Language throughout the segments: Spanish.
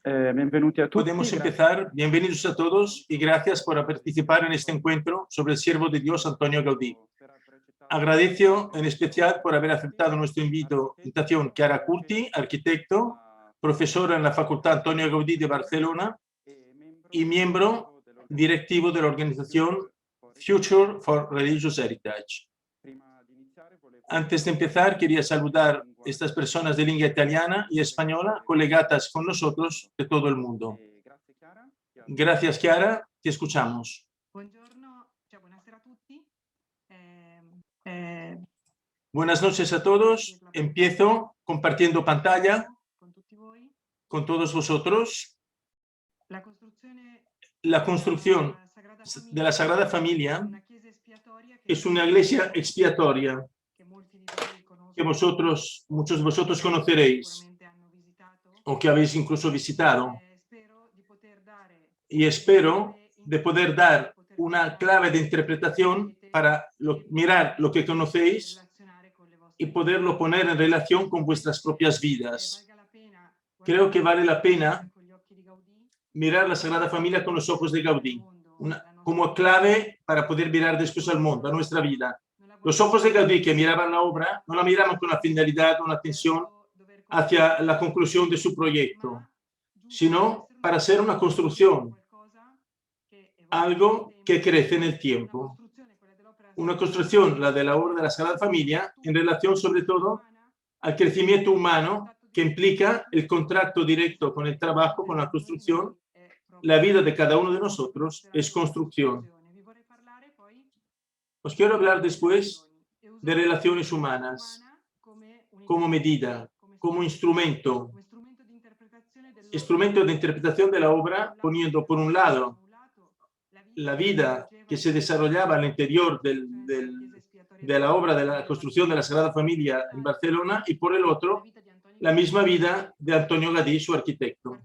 Benvenuti a tutti. Podemos empezar. Bienvenidos a todos y gracias por participar en este encuentro sobre el siervo de Dios Antonio Gaudí. Agradezco en especial por haber aceptado nuestra invitación Chiara Curti, arquitecto, profesora en la Facultad Antonio Gaudí de Barcelona y miembro directivo de la organización Future for Religious Heritage. Antes de empezar, quería saludar a estas personas de lengua italiana y española collegadas con nosotros de todo el mundo. Gracias, Chiara, te escuchamos. Buenas noches a todos. Empiezo compartiendo pantalla con todos vosotros. La construcción de la Sagrada Familia es una iglesia expiatoria que muchos de vosotros conoceréis o que habéis incluso visitado. Y espero de poder dar una clave de interpretación para mirar lo que conocéis y poderlo poner en relación con vuestras propias vidas. Creo que vale la pena mirar la Sagrada Familia con los ojos de Gaudí, como clave para poder mirar después al mundo, a nuestra vida. Los ojos de Gaudí que miraban la obra no la miraban con una finalidad, una atención hacia la conclusión de su proyecto, sino para hacer una construcción, algo que crece en el tiempo. Una construcción, la de la obra de la Sagrada Familia, en relación sobre todo al crecimiento humano que implica el contacto directo con el trabajo, con la construcción. La vida de cada uno de nosotros es construcción. Os quiero hablar después de relaciones humanas como medida, como instrumento de interpretación de la obra, poniendo por un lado la vida que se desarrollaba al interior de la obra de la construcción de la Sagrada Familia en Barcelona y por el otro la misma vida de Antonio Gaudí, su arquitecto.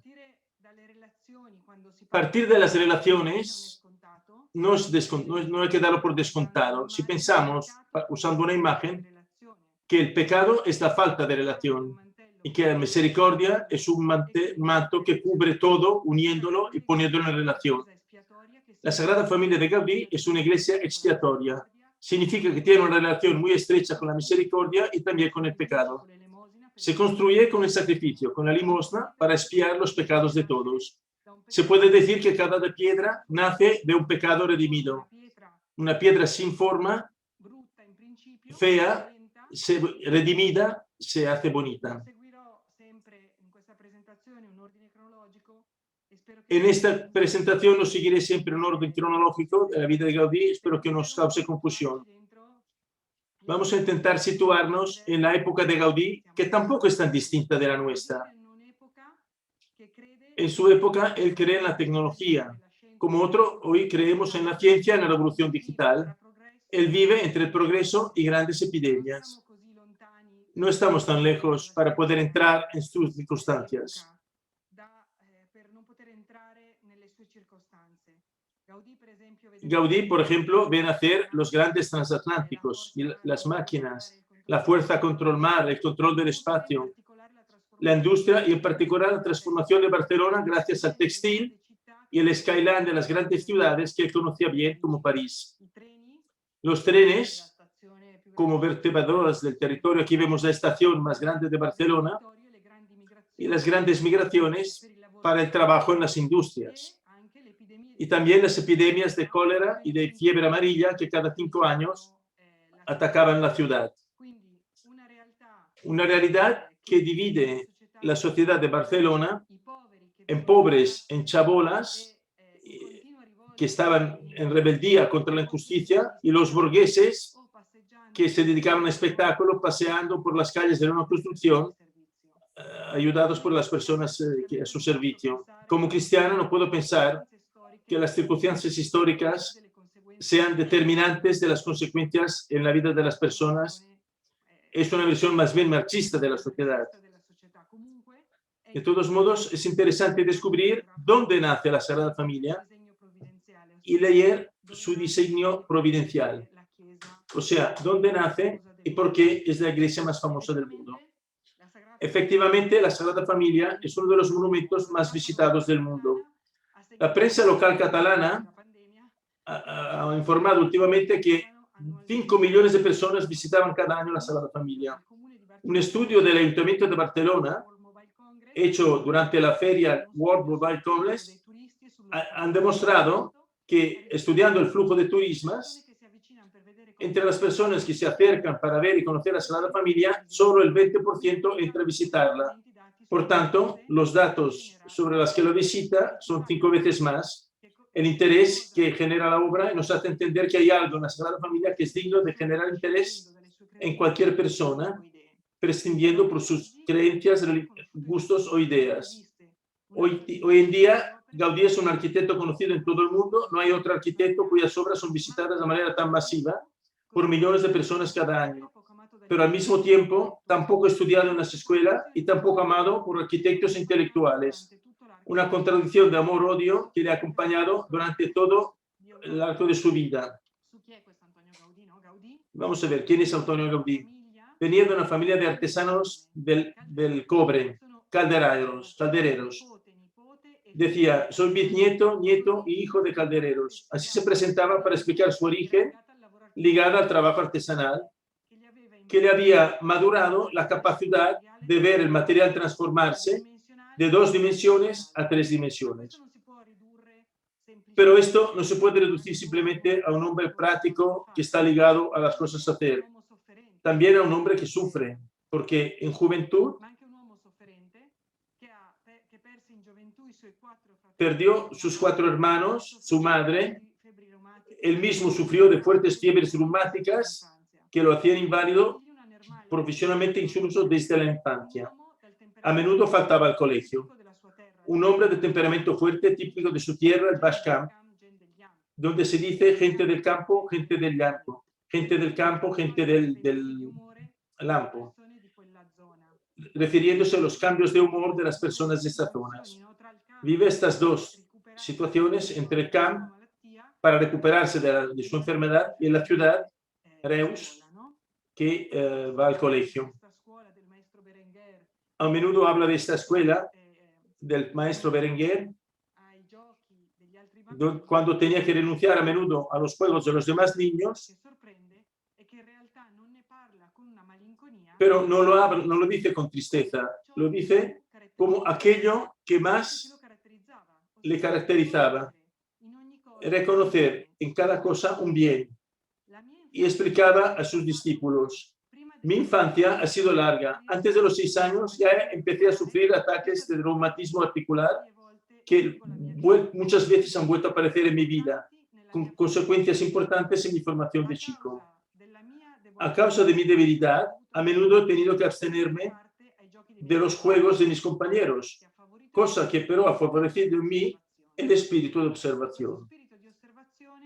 Partir de las relaciones no hay que darlo por descontado. Si pensamos, usando una imagen, que el pecado es la falta de relación y que la misericordia es un manto que cubre todo, uniéndolo y poniéndolo en relación. La Sagrada Familia de Gaudí es una iglesia expiatoria. Significa que tiene una relación muy estrecha con la misericordia y también con el pecado. Se construye con el sacrificio, con la limosna, para expiar los pecados de todos. Se puede decir que cada piedra nace de un pecado redimido. Una piedra sin forma, fea, redimida, se hace bonita. En esta presentación no seguiré siempre un orden cronológico de la vida de Gaudí, espero que no os cause confusión. Vamos a intentar situarnos en la época de Gaudí, que tampoco es tan distinta de la nuestra. En su época, él cree en la tecnología. Como otro, hoy creemos en la ciencia, en la revolución digital. Él vive entre el progreso y grandes epidemias. No estamos tan lejos para poder entrar en sus circunstancias. Gaudí, por ejemplo, ve nacer los grandes transatlánticos, y las máquinas, la fuerza contra el mar, el control del espacio, la industria y en particular la transformación de Barcelona gracias al textil y el skyline de las grandes ciudades que él conocía bien como París. Los trenes, como vertebradoras del territorio, aquí vemos la estación más grande de Barcelona, y las grandes migraciones para el trabajo en las industrias. Y también las epidemias de cólera y de fiebre amarilla que cada 5 años atacaban la ciudad. Una realidad que divide la sociedad de Barcelona en pobres, en chabolas, que estaban en rebeldía contra la injusticia, y los burgueses que se dedicaban al espectáculo paseando por las calles de una construcción, ayudados por las personas a su servicio. Como cristiano no puedo pensar que las circunstancias históricas sean determinantes de las consecuencias en la vida de las personas. Es una visión más bien marxista de la sociedad. De todos modos, es interesante descubrir dónde nace la Sagrada Familia y leer su diseño providencial. O sea, dónde nace y por qué es la iglesia más famosa del mundo. Efectivamente, la Sagrada Familia es uno de los monumentos más visitados del mundo. La prensa local catalana ha informado últimamente que 5 millones de personas visitaban cada año la Sagrada Familia. Un estudio del Ayuntamiento de Barcelona, hecho durante la feria World Mobile Congress, han demostrado que, estudiando el flujo de turistas, entre las personas que se acercan para ver y conocer la Sagrada Familia, solo el 20% entra a visitarla. Por tanto, los datos sobre las que lo visita son 5 veces más. El interés que genera la obra nos hace entender que hay algo en la Sagrada Familia que es digno de generar interés en cualquier persona, prescindiendo por sus creencias, gustos o ideas. Hoy en día, Gaudí es un arquitecto conocido en todo el mundo. No hay otro arquitecto cuyas obras son visitadas de manera tan masiva por millones de personas cada año. Pero al mismo tiempo, tampoco estudiado en las escuelas y tampoco amado por arquitectos intelectuales. Una contradicción de amor-odio que le ha acompañado durante todo el arco de su vida. Vamos a ver, ¿quién es Antonio Gaudí? Venía de una familia de artesanos del cobre, caldereros. Decía, soy bisnieto, nieto y hijo de caldereros. Así se presentaba para explicar su origen ligada al trabajo artesanal, que le había madurado la capacidad de ver el material transformarse de 2 dimensiones a 3 dimensiones. Pero esto no se puede reducir simplemente a un hombre práctico que está ligado a las cosas a hacer. También a un hombre que sufre, porque en juventud perdió sus 4 hermanos, su madre. Él mismo sufrió de fuertes fiebres reumáticas que lo hacían inválido profesionalmente, incluso desde la infancia. A menudo faltaba al colegio. Un hombre de temperamento fuerte, típico de su tierra, el Baix Camp, donde se dice gente del campo, gente del llampo. Gente del campo, gente del lampo, refiriéndose a los cambios de humor de las personas de estas zonas. Vive estas 2 situaciones entre el camp para recuperarse de su enfermedad y en la ciudad, Reus, que va al colegio. A menudo habla de esta escuela del maestro Berenguer, cuando tenía que renunciar a menudo a los juegos de los demás niños, pero no lo dice con tristeza, lo dice como aquello que más le caracterizaba, reconocer en cada cosa un bien, y explicaba a sus discípulos: mi infancia ha sido larga. Antes de los 6 años ya empecé a sufrir ataques de reumatismo articular que muchas veces han vuelto a aparecer en mi vida, con consecuencias importantes en mi formación de chico. A causa de mi debilidad, a menudo he tenido que abstenerme de los juegos de mis compañeros, cosa que pero ha favorecido en mí el espíritu de observación.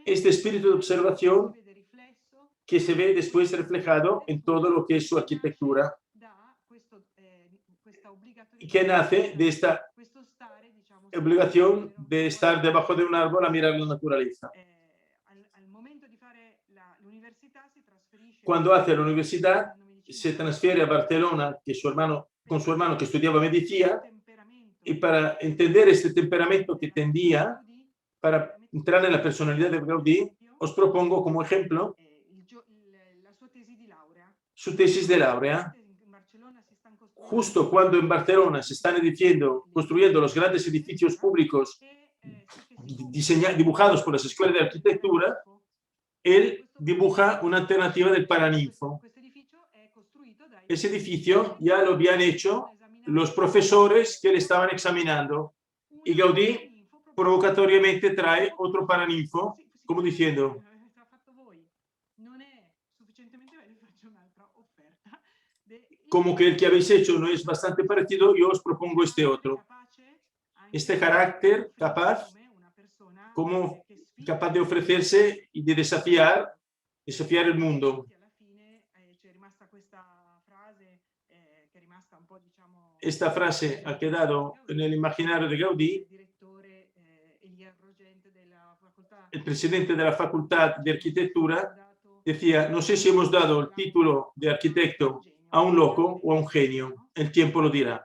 Este espíritu de observación que se ve después reflejado en todo lo que es su arquitectura y que nace de esta obligación de estar debajo de un árbol a mirar la naturaleza. Cuando hace la universidad, se transfiere a Barcelona con su hermano que estudiaba medicina, y para entender este temperamento que tendía, para entrar en la personalidad de Gaudí, os propongo como ejemplo su tesis de laurea. Justo cuando en Barcelona se están construyendo los grandes edificios públicos dibujados por las escuelas de arquitectura, él dibuja una alternativa del Paraninfo. Ese edificio ya lo habían hecho los profesores que le estaban examinando, y Gaudí provocatoriamente trae otro Paraninfo, como diciendo: como que el que habéis hecho no es bastante parecido, yo os propongo este otro. Este carácter capaz de ofrecerse y de desafiar el mundo. Esta frase ha quedado en el imaginario de Gaudí. El presidente de la Facultad de Arquitectura decía: no sé si hemos dado el título de arquitecto a un loco o a un genio. El tiempo lo dirá.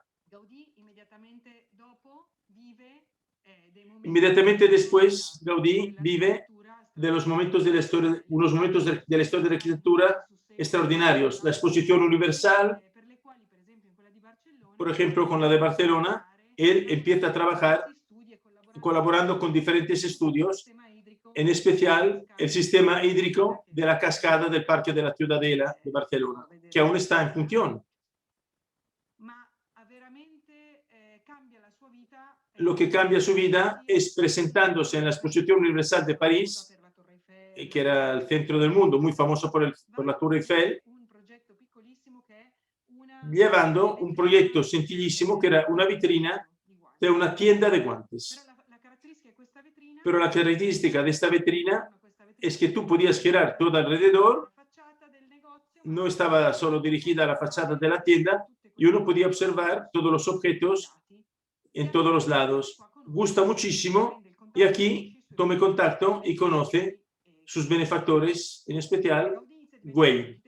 Inmediatamente después, Gaudí vive de los momentos de la historia, unos momentos de la historia de la arquitectura extraordinarios. La exposición universal, por ejemplo, con la de Barcelona, él empieza a trabajar colaborando con diferentes estudios, en especial el sistema hídrico de la cascada del Parque de la Ciudadela de Barcelona, que aún está en función. Lo que cambia su vida es presentándose en la Exposición Universal de París, que era el centro del mundo, muy famoso por la Torre Eiffel, llevando un proyecto sencillísimo que era una vitrina de una tienda de guantes. Pero la característica de esta vitrina es que tú podías girar todo alrededor, no estaba solo dirigida a la fachada de la tienda, y uno podía observar todos los objetos en todos los lados. Gusta muchísimo y aquí tome contacto y conoce sus benefactores, en especial Güell.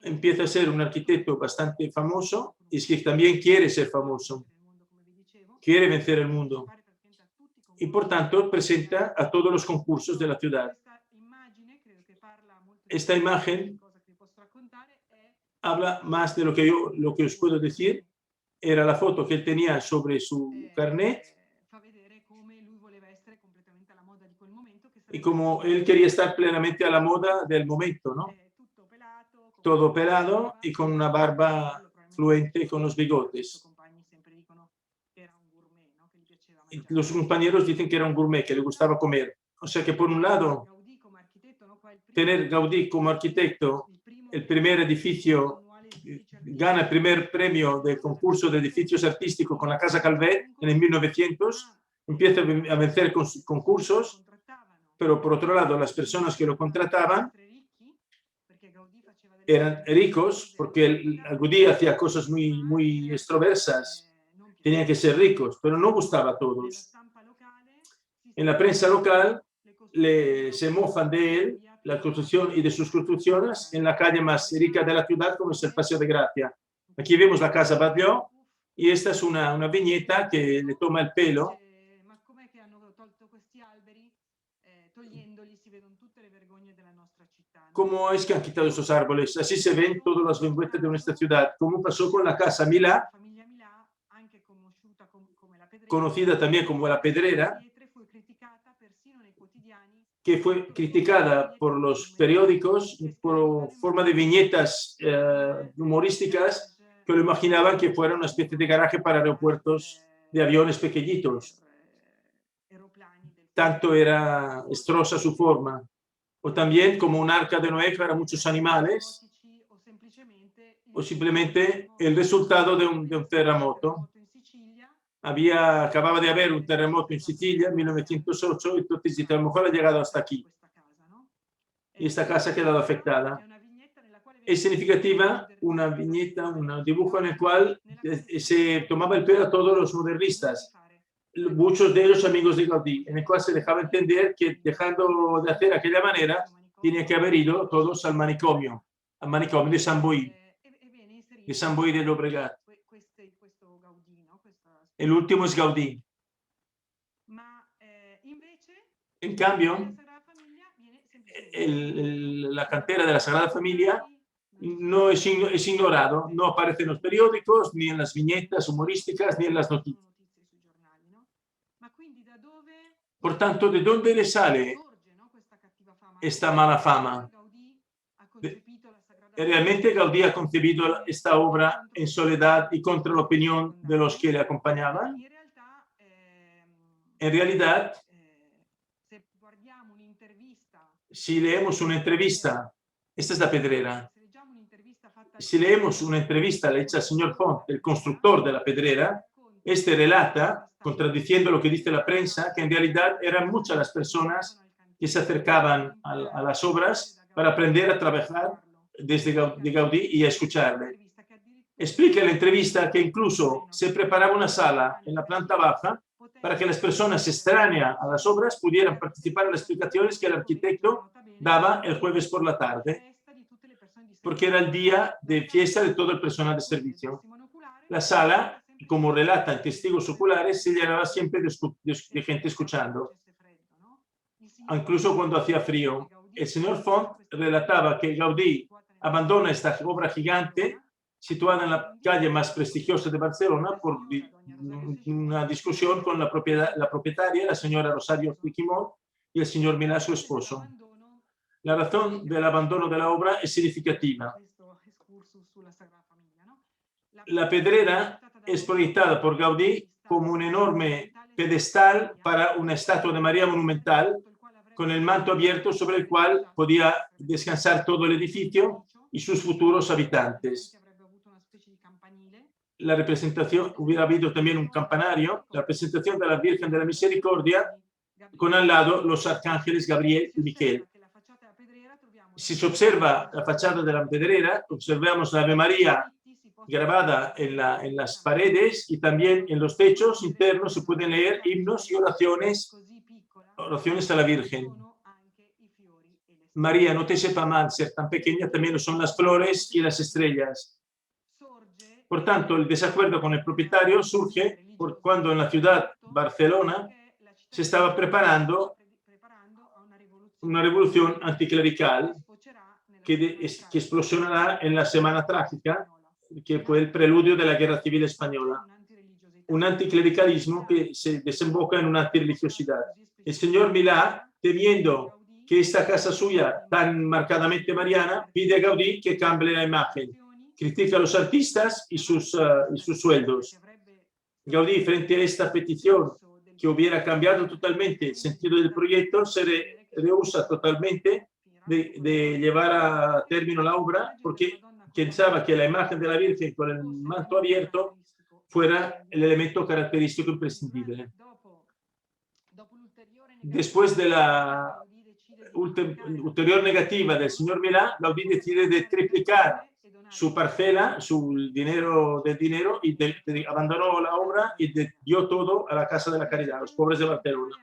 Empieza a ser un arquitecto bastante famoso y es que también quiere ser famoso, quiere vencer el mundo y por tanto presenta a todos los concursos de la ciudad. Esta imagen habla más de lo que os puedo decir. Era la foto que él tenía sobre su carnet y como él quería estar plenamente a la moda del momento, ¿no? Todo pelado y con una barba fluente con los bigotes. Y los compañeros dicen que era un gourmet, que le gustaba comer. O sea que por un lado, tener Gaudí como arquitecto, el primer edificio, gana el primer premio del concurso de edificios artísticos con la Casa Calvet en el 1900, empieza a vencer concursos, pero por otro lado las personas que lo contrataban eran ricos porque Gaudí hacía cosas muy extroversas, tenían que ser ricos, pero no gustaba a todos. En la prensa local se mofan de él, la construcción y de sus construcciones en la calle más rica de la ciudad, como es el Paseo de Gracia. Aquí vemos la Casa Batlló y esta es una viñeta que le toma el pelo. ¿Cómo es que han quitado esos árboles? Así se ven todas las vergüenzas de nuestra ciudad. Como pasó con la Casa Milá, conocida también como la Pedrera, que fue criticada por los periódicos por forma de viñetas humorísticas que lo imaginaban que fuera una especie de garaje para aeropuertos de aviones pequeñitos. Tanto era estrosa su forma. O también como un arca de Noé para muchos animales, o simplemente el resultado de un terremoto. Acababa de haber un terremoto en Sicilia en 1908, entonces dice, a lo mejor ha llegado hasta aquí. Y esta casa ha quedado afectada. Es significativa una viñeta, un dibujo en el cual se tomaba el pelo a todos los modernistas, muchos de ellos amigos de Gaudí, en el cual se dejaba entender que dejando de hacer aquella manera, tenía que haber ido todos al manicomio de San Boi de Llobregat. El último es Gaudí. En cambio, la cantera de la Sagrada Familia no es ignorado, no aparece en los periódicos, ni en las viñetas humorísticas, ni en las noticias. Por tanto, ¿de dónde le sale esta mala fama? Realmente Gaudí ha concebido esta obra en soledad y contra la opinión de los que le acompañaban. En realidad, si leemos una entrevista, esta es la Pedrera, si leemos una entrevista hecha al señor Font, el constructor de la Pedrera, este relata, contradiciendo lo que dice la prensa, que en realidad eran muchas las personas que se acercaban a las obras para aprender a trabajar desde Gaudí y a escucharle. Explica en la entrevista que incluso se preparaba una sala en la planta baja para que las personas extrañas a las obras pudieran participar en las explicaciones que el arquitecto daba el jueves por la tarde. porque era el día de fiesta de todo el personal de servicio. La sala, como relatan testigos oculares, se llenaba siempre de gente escuchando, incluso cuando hacía frío. El señor Font relataba que Gaudí abandona esta obra gigante situada en la calle más prestigiosa de Barcelona por una discusión con la propietaria, la señora Rosario Quimón, y el señor Milá, su esposo. La razón del abandono de la obra es significativa. La Pedrera es proyectada por Gaudí como un enorme pedestal para una estatua de María monumental con el manto abierto sobre el cual podía descansar todo el edificio y sus futuros habitantes. La representación, hubiera habido también un campanario, la representación de la Virgen de la Misericordia, con al lado los arcángeles Gabriel y Miquel. Si se observa la fachada de la Pedrera, observamos la Ave María grabada en las paredes, y también en los techos internos se pueden leer himnos y oraciones a la Virgen. María, no te sepa mal ser tan pequeña, también lo son las flores y las estrellas. Por tanto, el desacuerdo con el propietario surge por cuando en la ciudad Barcelona se estaba preparando una revolución anticlerical que explosionará en la Semana Trágica, que fue el preludio de la Guerra Civil Española. Un anticlericalismo que se desemboca en una antirreligiosidad. El señor Milá, temiendo que esta casa suya tan marcadamente mariana, pide a Gaudí que cambie la imagen. Critica a los artistas y sus sueldos. Gaudí, frente a esta petición que hubiera cambiado totalmente el sentido del proyecto, se rehúsa totalmente de llevar a término la obra, porque pensaba que la imagen de la Virgen con el manto abierto fuera el elemento característico imprescindible. Después de la ulterior negativa del señor Milá, Gaudí decide de triplicar su parcela, su dinero, y abandonó la obra y dio todo a la Casa de la Caridad, a los pobres de Barcelona.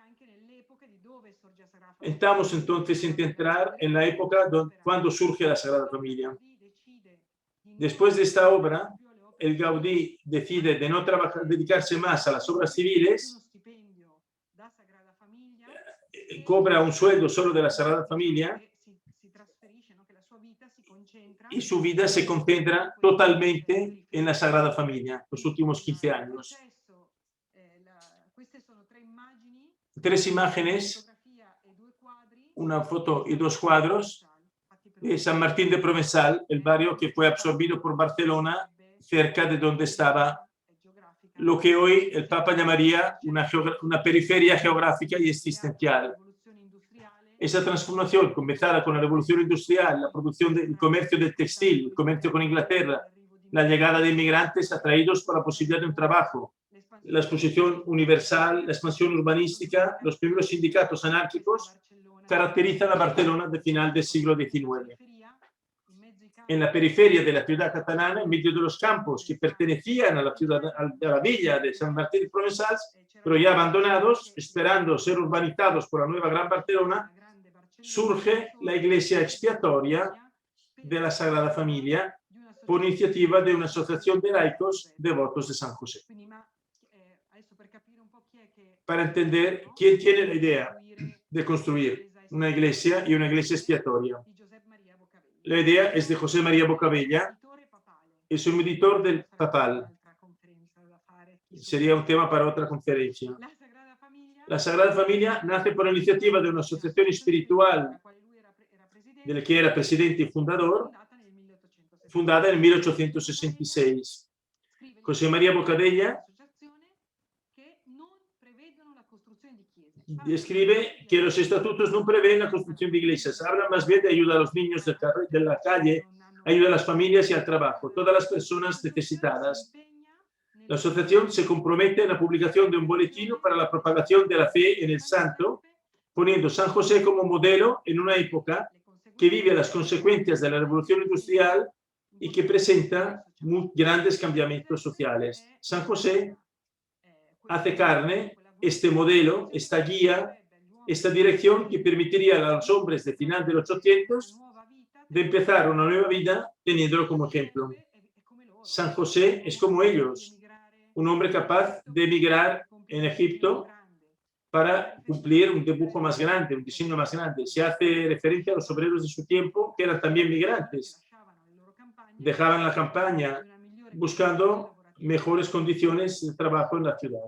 Estamos entonces en entrar en la época cuando surge la Sagrada Familia. Después de esta obra, el Gaudí decide de no dedicarse más a las obras civiles, cobra un sueldo solo de la Sagrada Familia y su vida se concentra totalmente en la Sagrada Familia los últimos 15 años. 3 imágenes, una foto y 2 cuadros de San Martín de Provenzal, el barrio que fue absorbido por Barcelona, cerca de donde estaba lo que hoy el Papa llamaría una periferia geográfica y existencial. Esa transformación, comenzada con la revolución industrial, la producción del comercio del textil, el comercio con Inglaterra, la llegada de inmigrantes atraídos por la posibilidad de un trabajo, la exposición universal, la expansión urbanística, los primeros sindicatos anárquicos, caracterizan a Barcelona de final del siglo XIX. En la periferia de la ciudad catalana, en medio de los campos que pertenecían a la villa de San Martín de Provenzal, pero ya abandonados, esperando ser urbanizados por la nueva Gran Barcelona, surge la iglesia expiatoria de la Sagrada Familia por iniciativa de una asociación de laicos devotos de San José. Para entender quién tiene la idea de construir una iglesia y una iglesia expiatoria. La idea es de José María Bocabella, es un editor del papal. Sería un tema para otra conferencia. La Sagrada Familia nace por iniciativa de una asociación espiritual de la que era presidente y fundador, fundada en 1866. José María Bocabella describe que los estatutos no prevén la construcción de iglesias, hablan más bien de ayuda a los niños de la calle, ayuda a las familias y al trabajo, todas las personas necesitadas. La asociación se compromete en la publicación de un boletín para la propagación de la fe en el santo, poniendo San José como modelo en una época que vive las consecuencias de la revolución industrial y que presenta muy grandes cambiamientos sociales. San José hace carne este modelo, esta guía, esta dirección que permitiría a los hombres de final del 800 de empezar una nueva vida teniéndolo como ejemplo. San José es como ellos, un hombre capaz de emigrar en Egipto para cumplir un dibujo más grande, un diseño más grande. Se hace referencia a los obreros de su tiempo, que eran también migrantes. Dejaban la campaña buscando mejores condiciones de trabajo en la ciudad.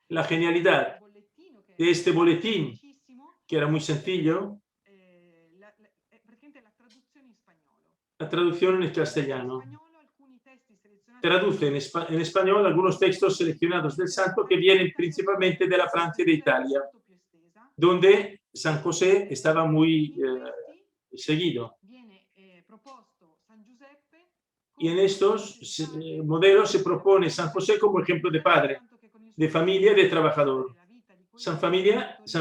La genialidad de este boletín, que era muy sencillo, la traducción en el castellano. Traduce en español algunos textos seleccionados del santo que vienen principalmente de la Francia y de Italia, donde San José estaba muy seguido. Y en estos modelos se propone San José como ejemplo de padre, de familia y de trabajador. San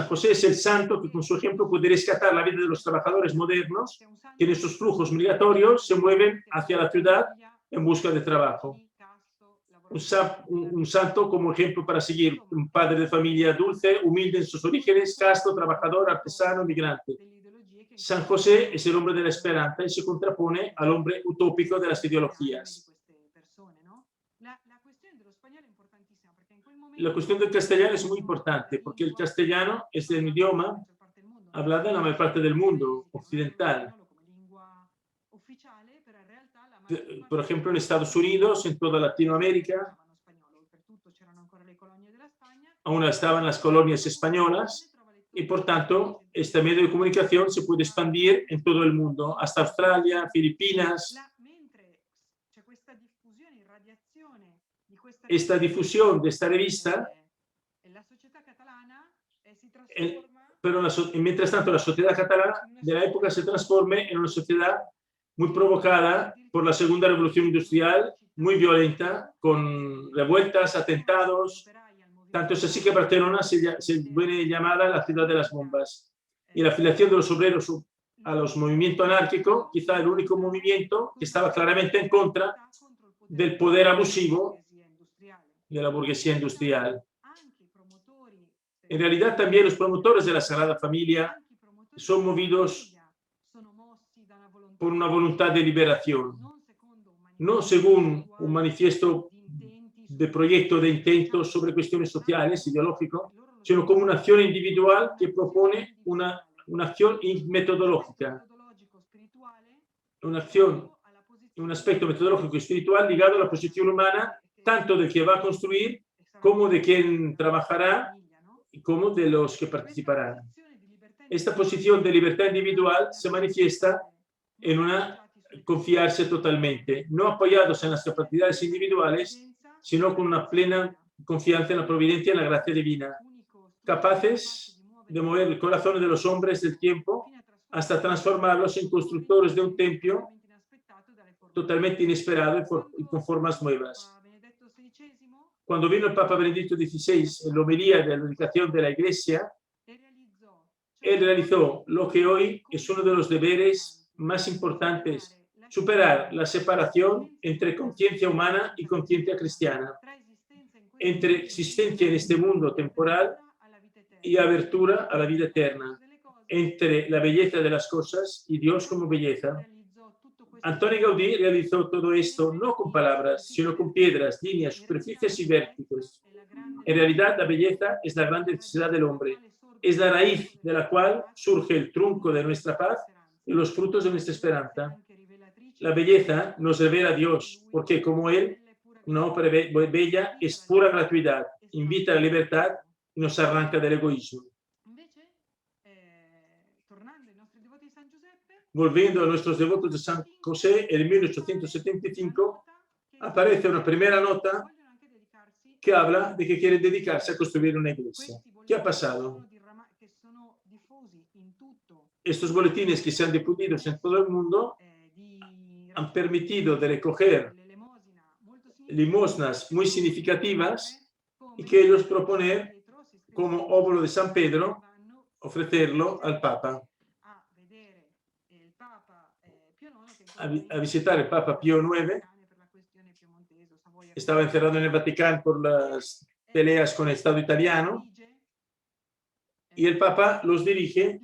José es el santo que con su ejemplo puede rescatar la vida de los trabajadores modernos que en estos flujos migratorios se mueven hacia la ciudad en busca de trabajo. Un santo como ejemplo para seguir, un padre de familia dulce, humilde en sus orígenes, casto, trabajador, artesano, migrante. San José es el hombre de la esperanza y se contrapone al hombre utópico de las ideologías. La cuestión del castellano es muy importante porque el castellano es el idioma hablado en la mayor parte del mundo occidental. Por ejemplo, en Estados Unidos, en toda Latinoamérica, aún estaban las colonias españolas y, por tanto, este medio de comunicación se puede expandir en todo el mundo, hasta Australia, Filipinas. Esta difusión de esta revista, pero mientras tanto la sociedad catalana de la época se transforme en una sociedad muy provocada por la segunda revolución industrial, muy violenta, con revueltas, atentados. Tanto es así que Barcelona se viene llamada la ciudad de las bombas. Y la afiliación de los obreros a los movimientos anárquicos, quizá el único movimiento que estaba claramente en contra del poder abusivo de la burguesía industrial. En realidad, también los promotores de la Sagrada Familia son movidos por una voluntad de liberación, no según un manifiesto de proyecto de intentos sobre cuestiones sociales, ideológico, sino como una acción individual que propone una acción metodológica, una acción, un aspecto metodológico y espiritual ligado a la posición humana, tanto del que va a construir como de quien trabajará y como de los que participarán. Esta posición de libertad individual se manifiesta en una confiarse totalmente, no apoyados en las capacidades individuales, sino con una plena confianza en la providencia y en la gracia divina, capaces de mover el corazón de los hombres del tiempo hasta transformarlos en constructores de un templo totalmente inesperado y con formas nuevas. Cuando vino el Papa Benedicto XVI en la homilía de la dedicación de la Iglesia, él realizó lo que hoy es uno de los deberes más importantes: superar la separación entre conciencia humana y conciencia cristiana, entre existencia en este mundo temporal y abertura a la vida eterna, entre la belleza de las cosas y Dios como belleza. Antonio Gaudí realizó todo esto no con palabras, sino con piedras, líneas, superficies y vértices. En realidad, la belleza es la gran necesidad del hombre. Es la raíz de la cual surge el tronco de nuestra paz y los frutos de nuestra esperanza. La belleza nos revela a Dios, porque como Él, una ópera bella es pura gratuidad, invita a la libertad y nos arranca del egoísmo. Volviendo a nuestros devotos de San José, en 1875 aparece una primera nota que habla de que quieren dedicarse a construir una iglesia. ¿Qué ha pasado? Estos boletines que se han difundido en todo el mundo han permitido de recoger limosnas muy significativas y que ellos proponen como óvulo de San Pedro ofrecerlo al Papa. A visitar el Papa Pío IX. Estaba encerrado en el Vaticano por las peleas con el Estado italiano y el Papa los dirige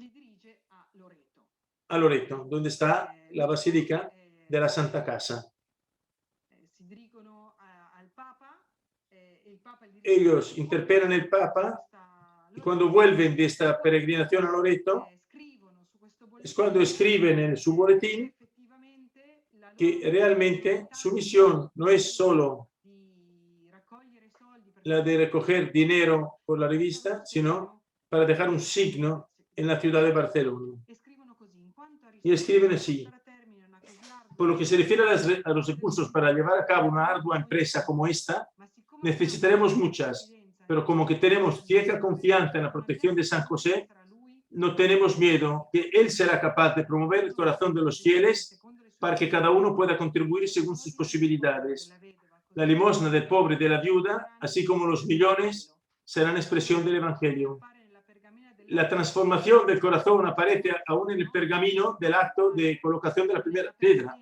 a Loreto, donde está la Basílica de la Santa Casa. Ellos interpelan al Papa y cuando vuelven de esta peregrinación a Loreto es cuando escriben en su boletín que realmente su misión no es solo la de recoger dinero por la revista, sino para dejar un signo en la ciudad de Barcelona. Y escriben así: por lo que se refiere a los recursos para llevar a cabo una ardua empresa como esta, necesitaremos muchas, pero como que tenemos ciega confianza en la protección de San José, no tenemos miedo que él será capaz de promover el corazón de los fieles para que cada uno pueda contribuir según sus posibilidades. La limosna del pobre y de la viuda, así como los millones, serán expresión del Evangelio. La transformación del corazón aparece aún en el pergamino del acto de colocación de la primera piedra.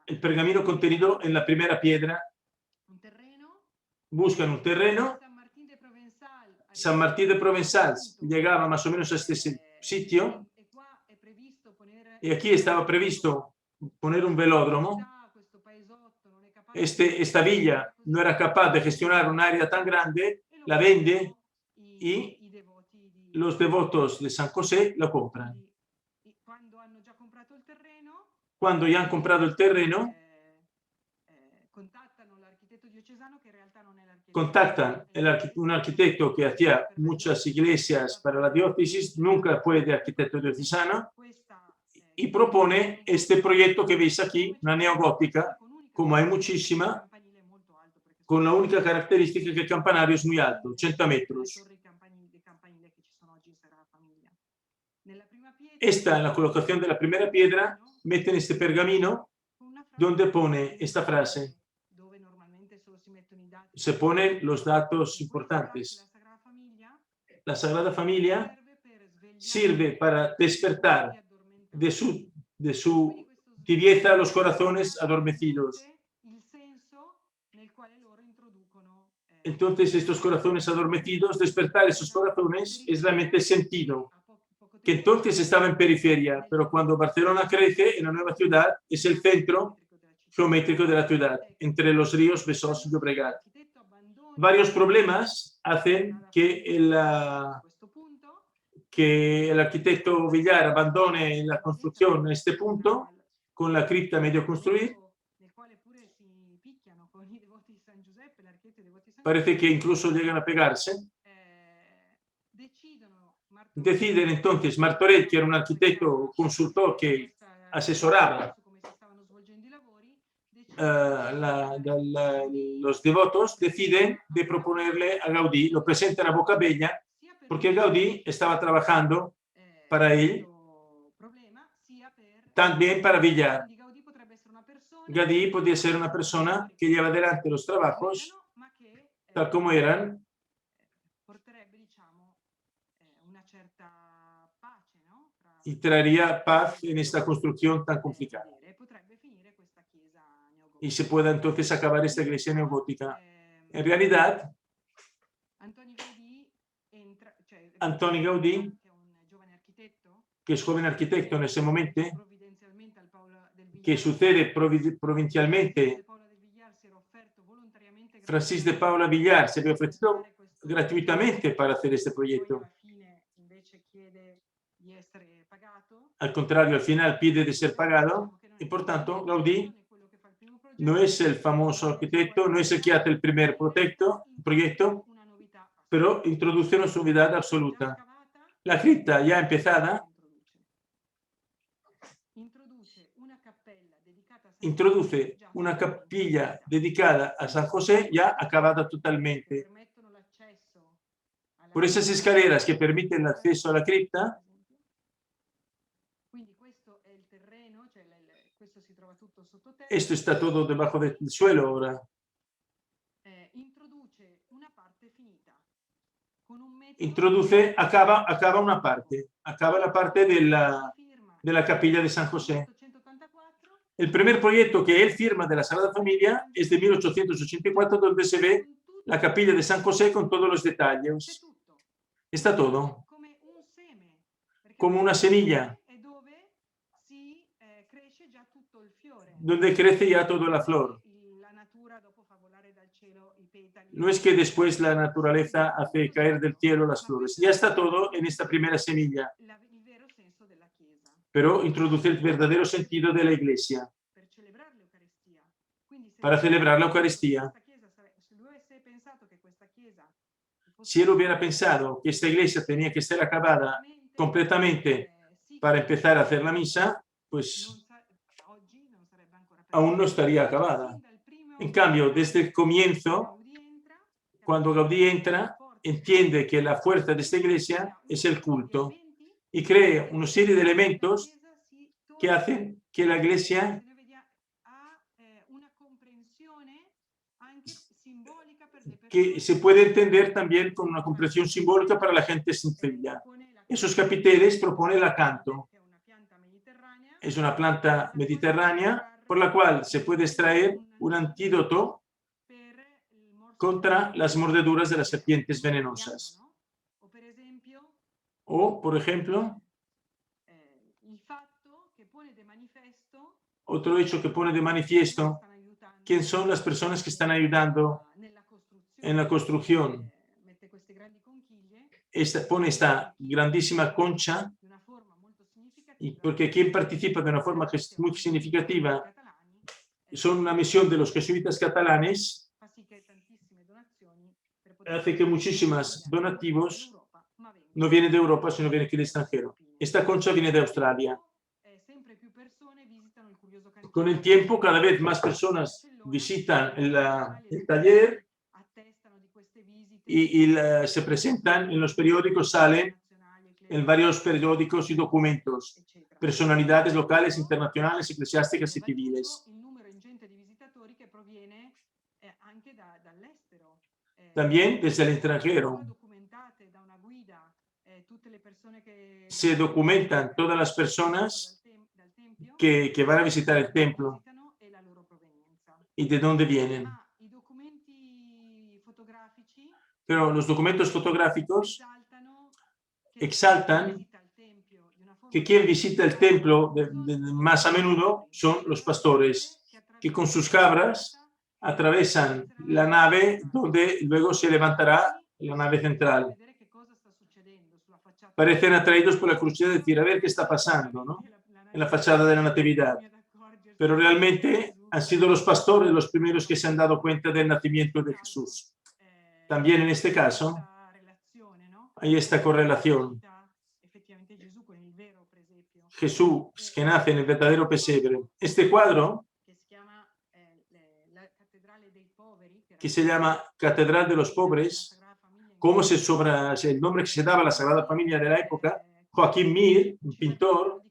El pergamino contenido en la primera piedra. Buscan un terreno. San Martín de Provenzals llegaba más o menos a este sitio y aquí estaba previsto poner un velódromo. Esta villa no era capaz de gestionar un área tan grande, la vende y los devotos de San José lo compran. Cuando ya han comprado el terreno, contactan un arquitecto que hacía muchas iglesias para la diócesis, nunca fue de arquitecto diocesano, y propone este proyecto que veis aquí, una neogótica, como hay muchísima, con la única característica que el campanario es muy alto, 80 metros. Esta, en la colocación de la primera piedra, meten este pergamino donde pone esta frase. Se ponen los datos importantes. La Sagrada Familia sirve para despertar de su tibieza los corazones adormecidos. Entonces, estos corazones adormecidos, despertar esos corazones es realmente sentido, que entonces estaba en periferia, pero cuando Barcelona crece en la nueva ciudad, es el centro geométrico de la ciudad, entre los ríos Besós y Llobregat. Varios problemas hacen que el arquitecto Villar abandone la construcción en este punto, con la cripta medio construir. Parece que incluso llegan a pegarse. Deciden entonces Martorell, que era un arquitecto consultor que asesoraba los devotos, deciden de proponerle a Gaudí, lo presentan a Bocabella, porque Gaudí estaba trabajando para él, también para Villar. Gaudí podía ser una persona que lleva adelante los trabajos tal como eran, y traería paz en esta construcción tan complicada. Y se pueda entonces acabar esta iglesia neogótica. En realidad, Antoni Gaudí, que es joven arquitecto en ese momento, que sucede provincialmente, Francis de Paula Villar se había ofrecido gratuitamente para hacer este proyecto. Al contrario, al final pide de ser pagado y por tanto Gaudí no es el famoso arquitecto, no es el que hace el primer proyecto, pero introduce una novedad absoluta. La cripta ya empezada introduce una capilla dedicada a San José ya acabada totalmente. Por esas escaleras que permiten el acceso a la cripta, esto está todo debajo del suelo ahora. Acaba una parte, acaba la parte de la capilla de San José. El primer proyecto que él firma de la Sagrada Familia es de 1884, donde se ve la capilla de San José con todos los detalles. Está todo como una semilla, donde crece ya toda la flor. No es que después la naturaleza hace caer del cielo las flores. Ya está todo en esta primera semilla. Pero introduce el verdadero sentido de la Iglesia para celebrar la Eucaristía. Si él hubiera pensado que esta iglesia tenía que ser acabada completamente para empezar a hacer la misa, pues aún no estaría acabada. En cambio, desde el comienzo, cuando Gaudí entra, entiende que la fuerza de esta iglesia es el culto y crea una serie de elementos que hacen que la iglesia que se puede entender también con una comprensión simbólica para la gente sencilla. Esos capiteles propone el acanto. Es una planta mediterránea por la cual se puede extraer un antídoto contra las mordeduras de las serpientes venenosas. O, por ejemplo, otro hecho que pone de manifiesto quién son las personas que están ayudando en la construcción. Pone esta grandísima concha, y porque quien participa de una forma que es muy significativa son una misión de los jesuitas catalanes, hace que muchísimas donativos no vienen de Europa, sino vienen aquí del extranjero. Esta concha viene de Australia. Con el tiempo, cada vez más personas visitan el taller y se presentan en los periódicos, salen en varios periódicos y documentos, personalidades locales, internacionales, eclesiásticas y civiles. También desde el extranjero se documentan todas las personas que van a visitar el templo y de dónde vienen. Pero los documentos fotográficos exaltan que quien visita el templo más a menudo son los pastores, que con sus cabras atravesan la nave donde luego se levantará la nave central. Parecen atraídos por la curiosidad de decir, a ver qué está pasando, ¿no?, en la fachada de la Natividad. Pero realmente han sido los pastores los primeros que se han dado cuenta del nacimiento de Jesús. También en este caso hay esta correlación. Jesús que nace en el verdadero pesebre. Este cuadro, que se llama Catedral de los Pobres, como el nombre que se daba a la Sagrada Familia de la época, Joaquín Mir, un pintor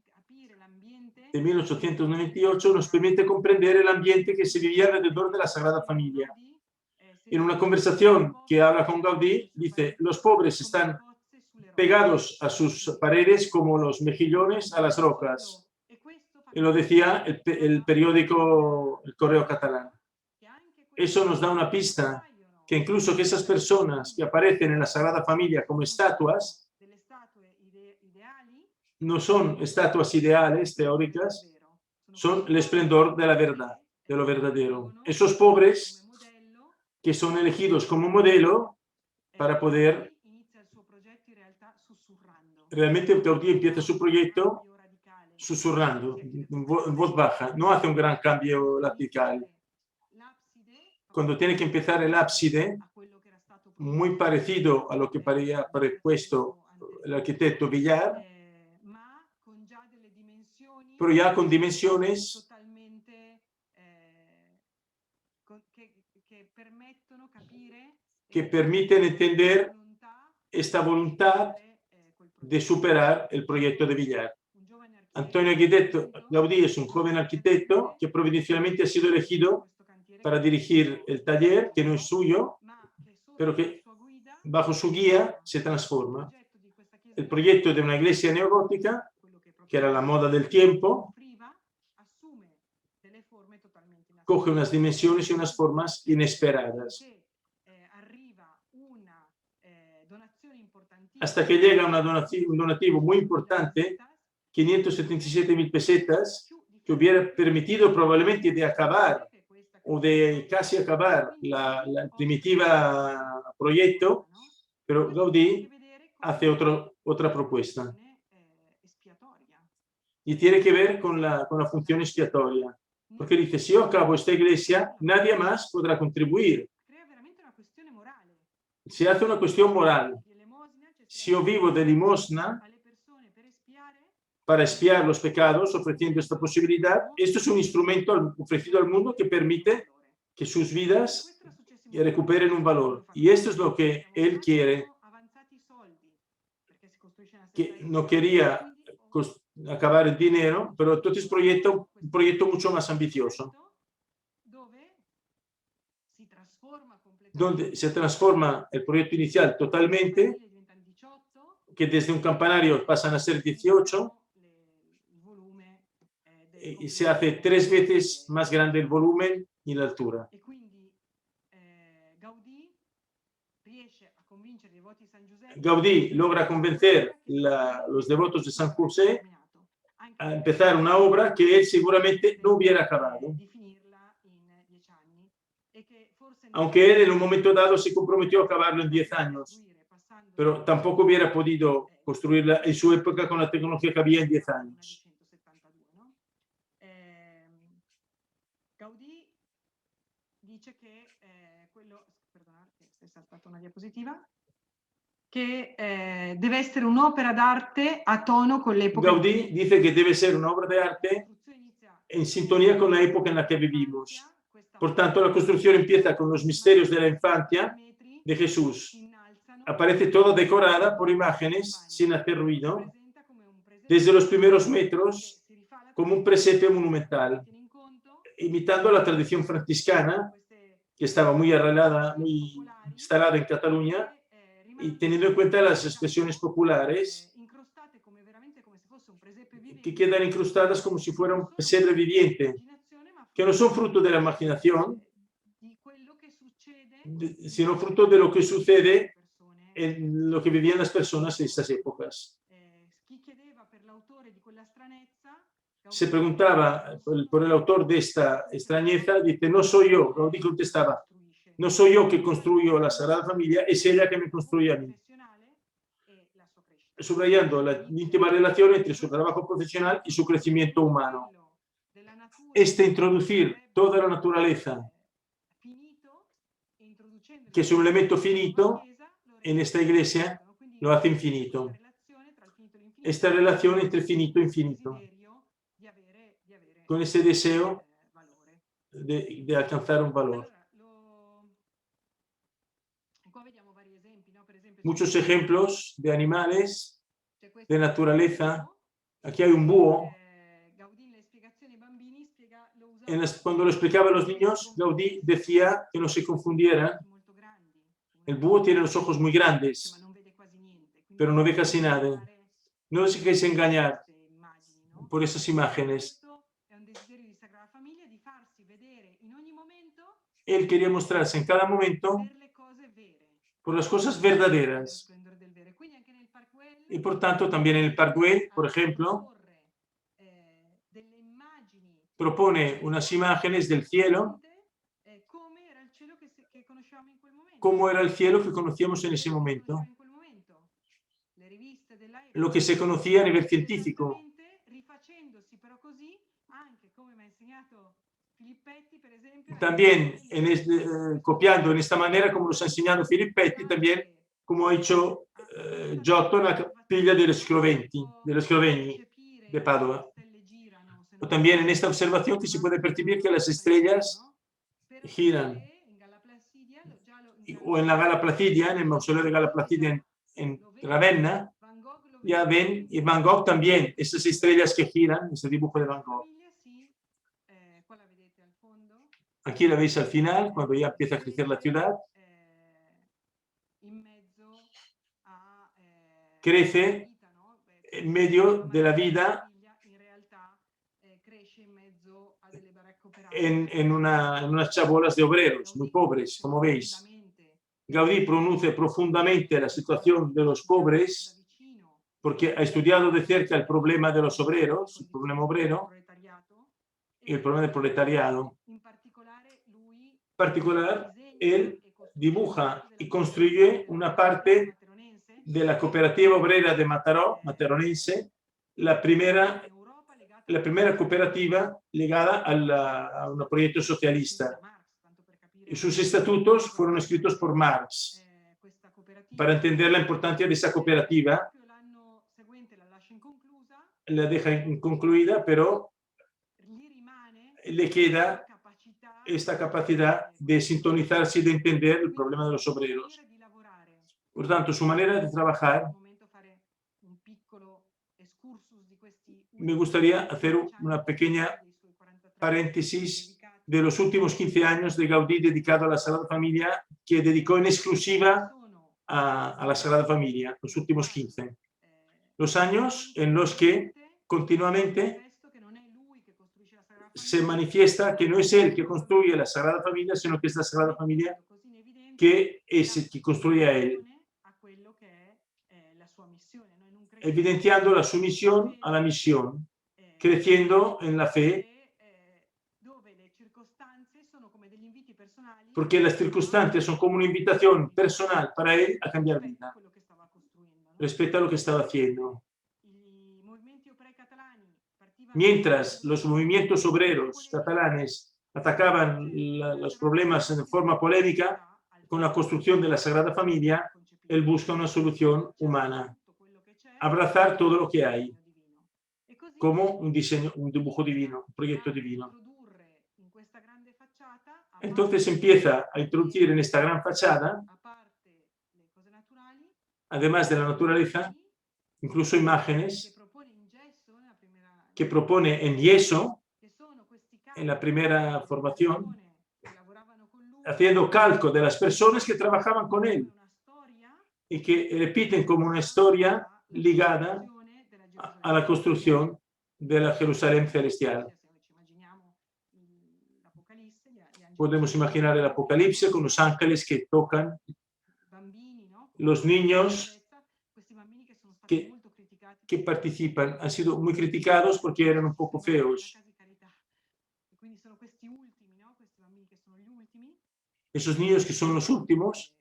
de 1898, nos permite comprender el ambiente que se vivía alrededor de la Sagrada Familia. En una conversación que habla con Gaudí, dice, los pobres están pegados a sus paredes como los mejillones a las rocas. Y lo decía el periódico El Correo Catalán. Eso nos da una pista que incluso que esas personas que aparecen en la Sagrada Familia como estatuas no son estatuas ideales, teóricas, son el esplendor de la verdad, de lo verdadero. Esos pobres que son elegidos como modelo para poder... Realmente Gaudí empieza su proyecto susurrando, en voz baja, no hace un gran cambio radical. Cuando tiene que empezar el ábside, muy parecido a lo que había prepuesto el arquitecto Villar, pero ya con dimensiones que permiten entender esta voluntad de superar el proyecto de Villar. Antonio Gaudí es un joven arquitecto que providencialmente ha sido elegido para dirigir el taller, que no es suyo, pero que bajo su guía se transforma. El proyecto de una iglesia neogótica, que era la moda del tiempo, coge unas dimensiones y unas formas inesperadas. hasta que llega un donativo muy importante, 577.000 pesetas, que hubiera permitido probablemente de acabar o de casi acabar la primitiva proyecto, pero Gaudí hace otra propuesta y tiene que ver con la función expiatoria, porque dice, si yo acabo esta iglesia, nadie más podrá contribuir. Se hace una cuestión moral. Si yo vivo de limosna para expiar los pecados, ofreciendo esta posibilidad, esto es un instrumento ofrecido al mundo que permite que sus vidas recuperen un valor. Y esto es lo que él quiere, que no quería acabar el dinero, pero entonces un proyecto mucho más ambicioso, donde se transforma el proyecto inicial totalmente, que desde un campanario pasan a ser 18, y se hace 3 veces más grande el volumen y la altura. Gaudí logra convencer los devotos de San José a empezar una obra que él seguramente no hubiera acabado, aunque él en un momento dado se comprometió a acabarlo en 10 años, pero tampoco hubiera podido construirla en su época con la tecnología que había en 10 años. Gaudí dice que che deve essere un'opera d'arte a tono con l'epoca. Gaudí dice que debe ser una obra de arte en sintonía con la época en la que vivimos. Por tanto, la construcción empieza con los misterios de la infancia de Jesús. Aparece toda decorada por imágenes sin hacer ruido, desde los primeros metros, como un presepio monumental, imitando la tradición franciscana, que estaba muy arraigada, muy instalada en Cataluña, y teniendo en cuenta las expresiones populares que quedan incrustadas como si fuera un pesebre viviente, que no son fruto de la imaginación, sino fruto de lo que sucede en lo que vivían las personas en estas épocas. Se preguntaba por el autor de esta extrañeza, dice, no soy yo, Gaudí contestaba, no soy yo que construyo la Sagrada Familia, es ella que me construye a mí, subrayando la íntima relación entre su trabajo profesional y su crecimiento humano. Introducir toda la naturaleza, que es un elemento finito, en esta iglesia, lo hace infinito. Esta relación entre finito e infinito, con ese deseo de alcanzar un valor. Muchos ejemplos de animales, de naturaleza. Aquí hay un búho. Cuando lo explicaba a los niños, Gaudí decía que no se confundieran. El búho tiene los ojos muy grandes, pero no ve casi nada. No os dejéis engañar por esas imágenes. Él quería mostrarse en cada momento por las cosas verdaderas. Y por tanto, también en el Parc Güell, por ejemplo, propone unas imágenes del cielo, cómo era el cielo que conocíamos en ese momento, lo que se conocía a nivel científico. También copiando en esta manera, como nos ha enseñado Filippetti, también como ha hecho Giotto en la capilla de los Scrovegni de Padua. O también en esta observación que se puede percibir que las estrellas giran. O en la Gala Placidia, en el mausoleo de Gala Placidia en Ravenna, ya ven, y Van Gogh también, esas estrellas que giran, ese dibujo de Van Gogh. Aquí la veis al final, cuando ya empieza a crecer la ciudad. Crece en medio de la vida en unas chabolas de obreros muy pobres, como veis. Gaudí conoce profundamente la situación de los pobres porque ha estudiado de cerca el problema de los obreros, el problema obrero y el problema del proletariado. En particular, él dibuja y construye una parte de la cooperativa obrera de Mataró, Mataronense, la primera cooperativa ligada a un proyecto socialista. Y sus estatutos fueron escritos por Marx. Para entender la importancia de esa cooperativa, la deja inconcluida, pero le queda esta capacidad de sintonizarse y de entender el problema de los obreros. Por tanto, su manera de trabajar, me gustaría hacer una pequeña paréntesis de los últimos 15 años de Gaudí dedicado a la Sagrada Familia, que dedicó en exclusiva a la Sagrada Familia, los últimos 15. Los años en los que continuamente se manifiesta que no es él que construye la Sagrada Familia, sino que es la Sagrada Familia que es el que construye a él, evidenciando la sumisión a la misión, creciendo en la fe, porque las circunstancias son como una invitación personal para él a cambiar vida respecto a lo que estaba haciendo. Mientras los movimientos obreros catalanes atacaban los problemas en forma polémica, con la construcción de la Sagrada Familia, él busca una solución humana, abrazar todo lo que hay, como un diseño, un dibujo divino, un proyecto divino. Entonces empieza a introducir en esta gran fachada, además de la naturaleza, incluso imágenes que propone en yeso, en la primera formación, haciendo calco de las personas que trabajaban con él y que repiten como una historia ligada a la construcción de la Jerusalén celestial. Podemos imaginar el Apocalipsis con los ángeles que tocan, los niños que participan. Han sido muy criticados porque eran un poco feos. Esos niños que son los últimos,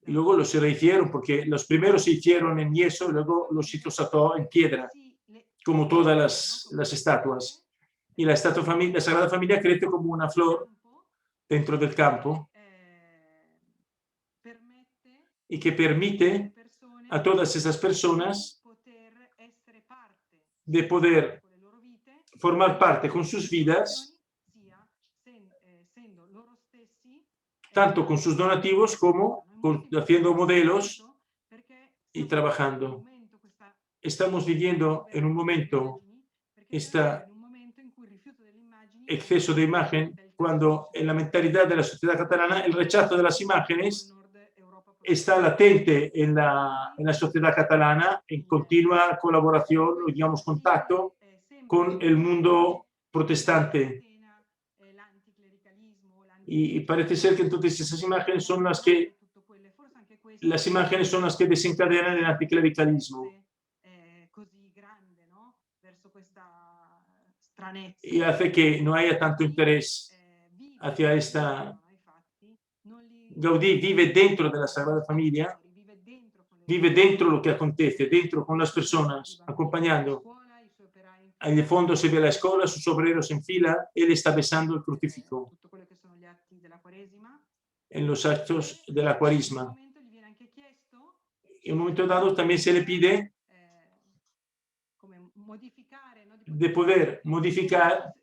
y luego los se rehicieron, porque los primeros se hicieron en yeso, luego los hizo Sató en piedra, como todas las estatuas. Y la Sagrada Familia crece como una flor dentro del campo y que permite a todas esas personas de poder formar parte con sus vidas, tanto con sus donativos como haciendo modelos y trabajando. Estamos viviendo en un momento, este exceso de imagen, cuando en la mentalidad de la sociedad catalana el rechazo de las imágenes está latente en la sociedad catalana, en continua colaboración, o digamos contacto con el mundo protestante. Y parece ser que entonces esas imágenes son las que desencadenan el anticlericalismo. Y hace que no haya tanto interés hacia esta. Gaudí vive dentro de la Sagrada Familia, vive dentro lo que acontece, dentro con las personas, acompañando. En el fondo se ve la escuela, sus obreros en fila, él está besando el crucifijo en los actos de la Cuaresma. En un momento dado también se le pide de poder modificar.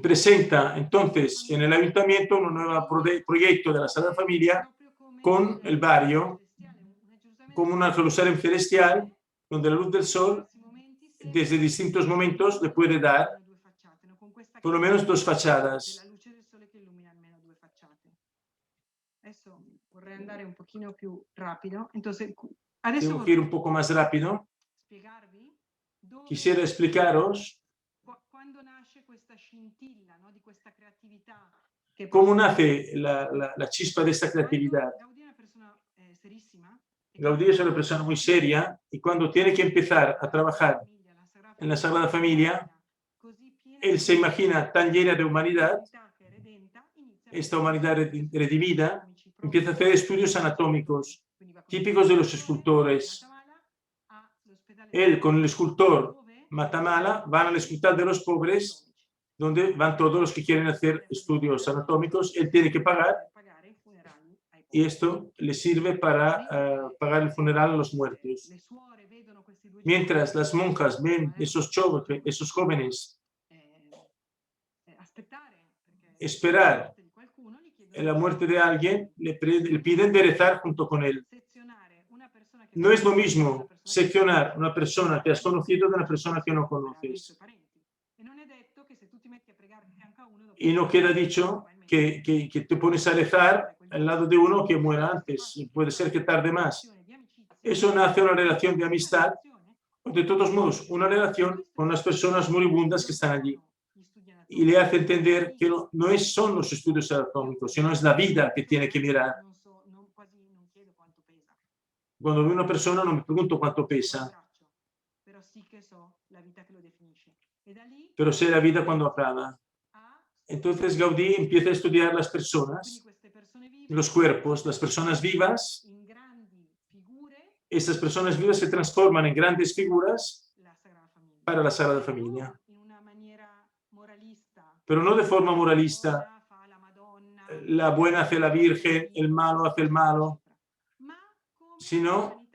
Presenta entonces en el ayuntamiento un nuevo proyecto de la Sagrada Familia con el barrio, como una Jerusalén celestial, donde la luz del sol desde distintos momentos le puede dar por lo menos dos fachadas. Tengo que ir un poco más rápido. Quisiera explicaros ¿Cómo nace la chispa de esta creatividad? Gaudí es una persona muy seria y cuando tiene que empezar a trabajar en la Sagrada Familia, él se imagina tan llena de humanidad, esta humanidad redimida, empieza a hacer estudios anatómicos típicos de los escultores. Él con el escultor Matamala van al hospital de los pobres, donde van todos los que quieren hacer estudios anatómicos. Él tiene que pagar y esto le sirve para pagar el funeral a los muertos. Mientras las monjas ven esos jóvenes esperar la muerte de alguien, le piden de rezar junto con él. No es lo mismo seccionar una persona que has conocido de una persona que no conoces. Y no queda dicho que te pones a rezar al lado de uno que muera antes. Puede ser que tarde más. Eso nace una relación de amistad, o de todos modos, una relación con las personas moribundas que están allí. Y le hace entender que no son los estudios anatómicos, sino es la vida que tiene que mirar. Cuando veo una persona no me pregunto cuánto pesa, pero sé la vida cuando acaba. Entonces Gaudí empieza a estudiar las personas, los cuerpos, las personas vivas. Estas personas vivas se transforman en grandes figuras para la Sagrada Familia. Pero no de forma moralista. La buena hace la Virgen, el malo hace el malo, sino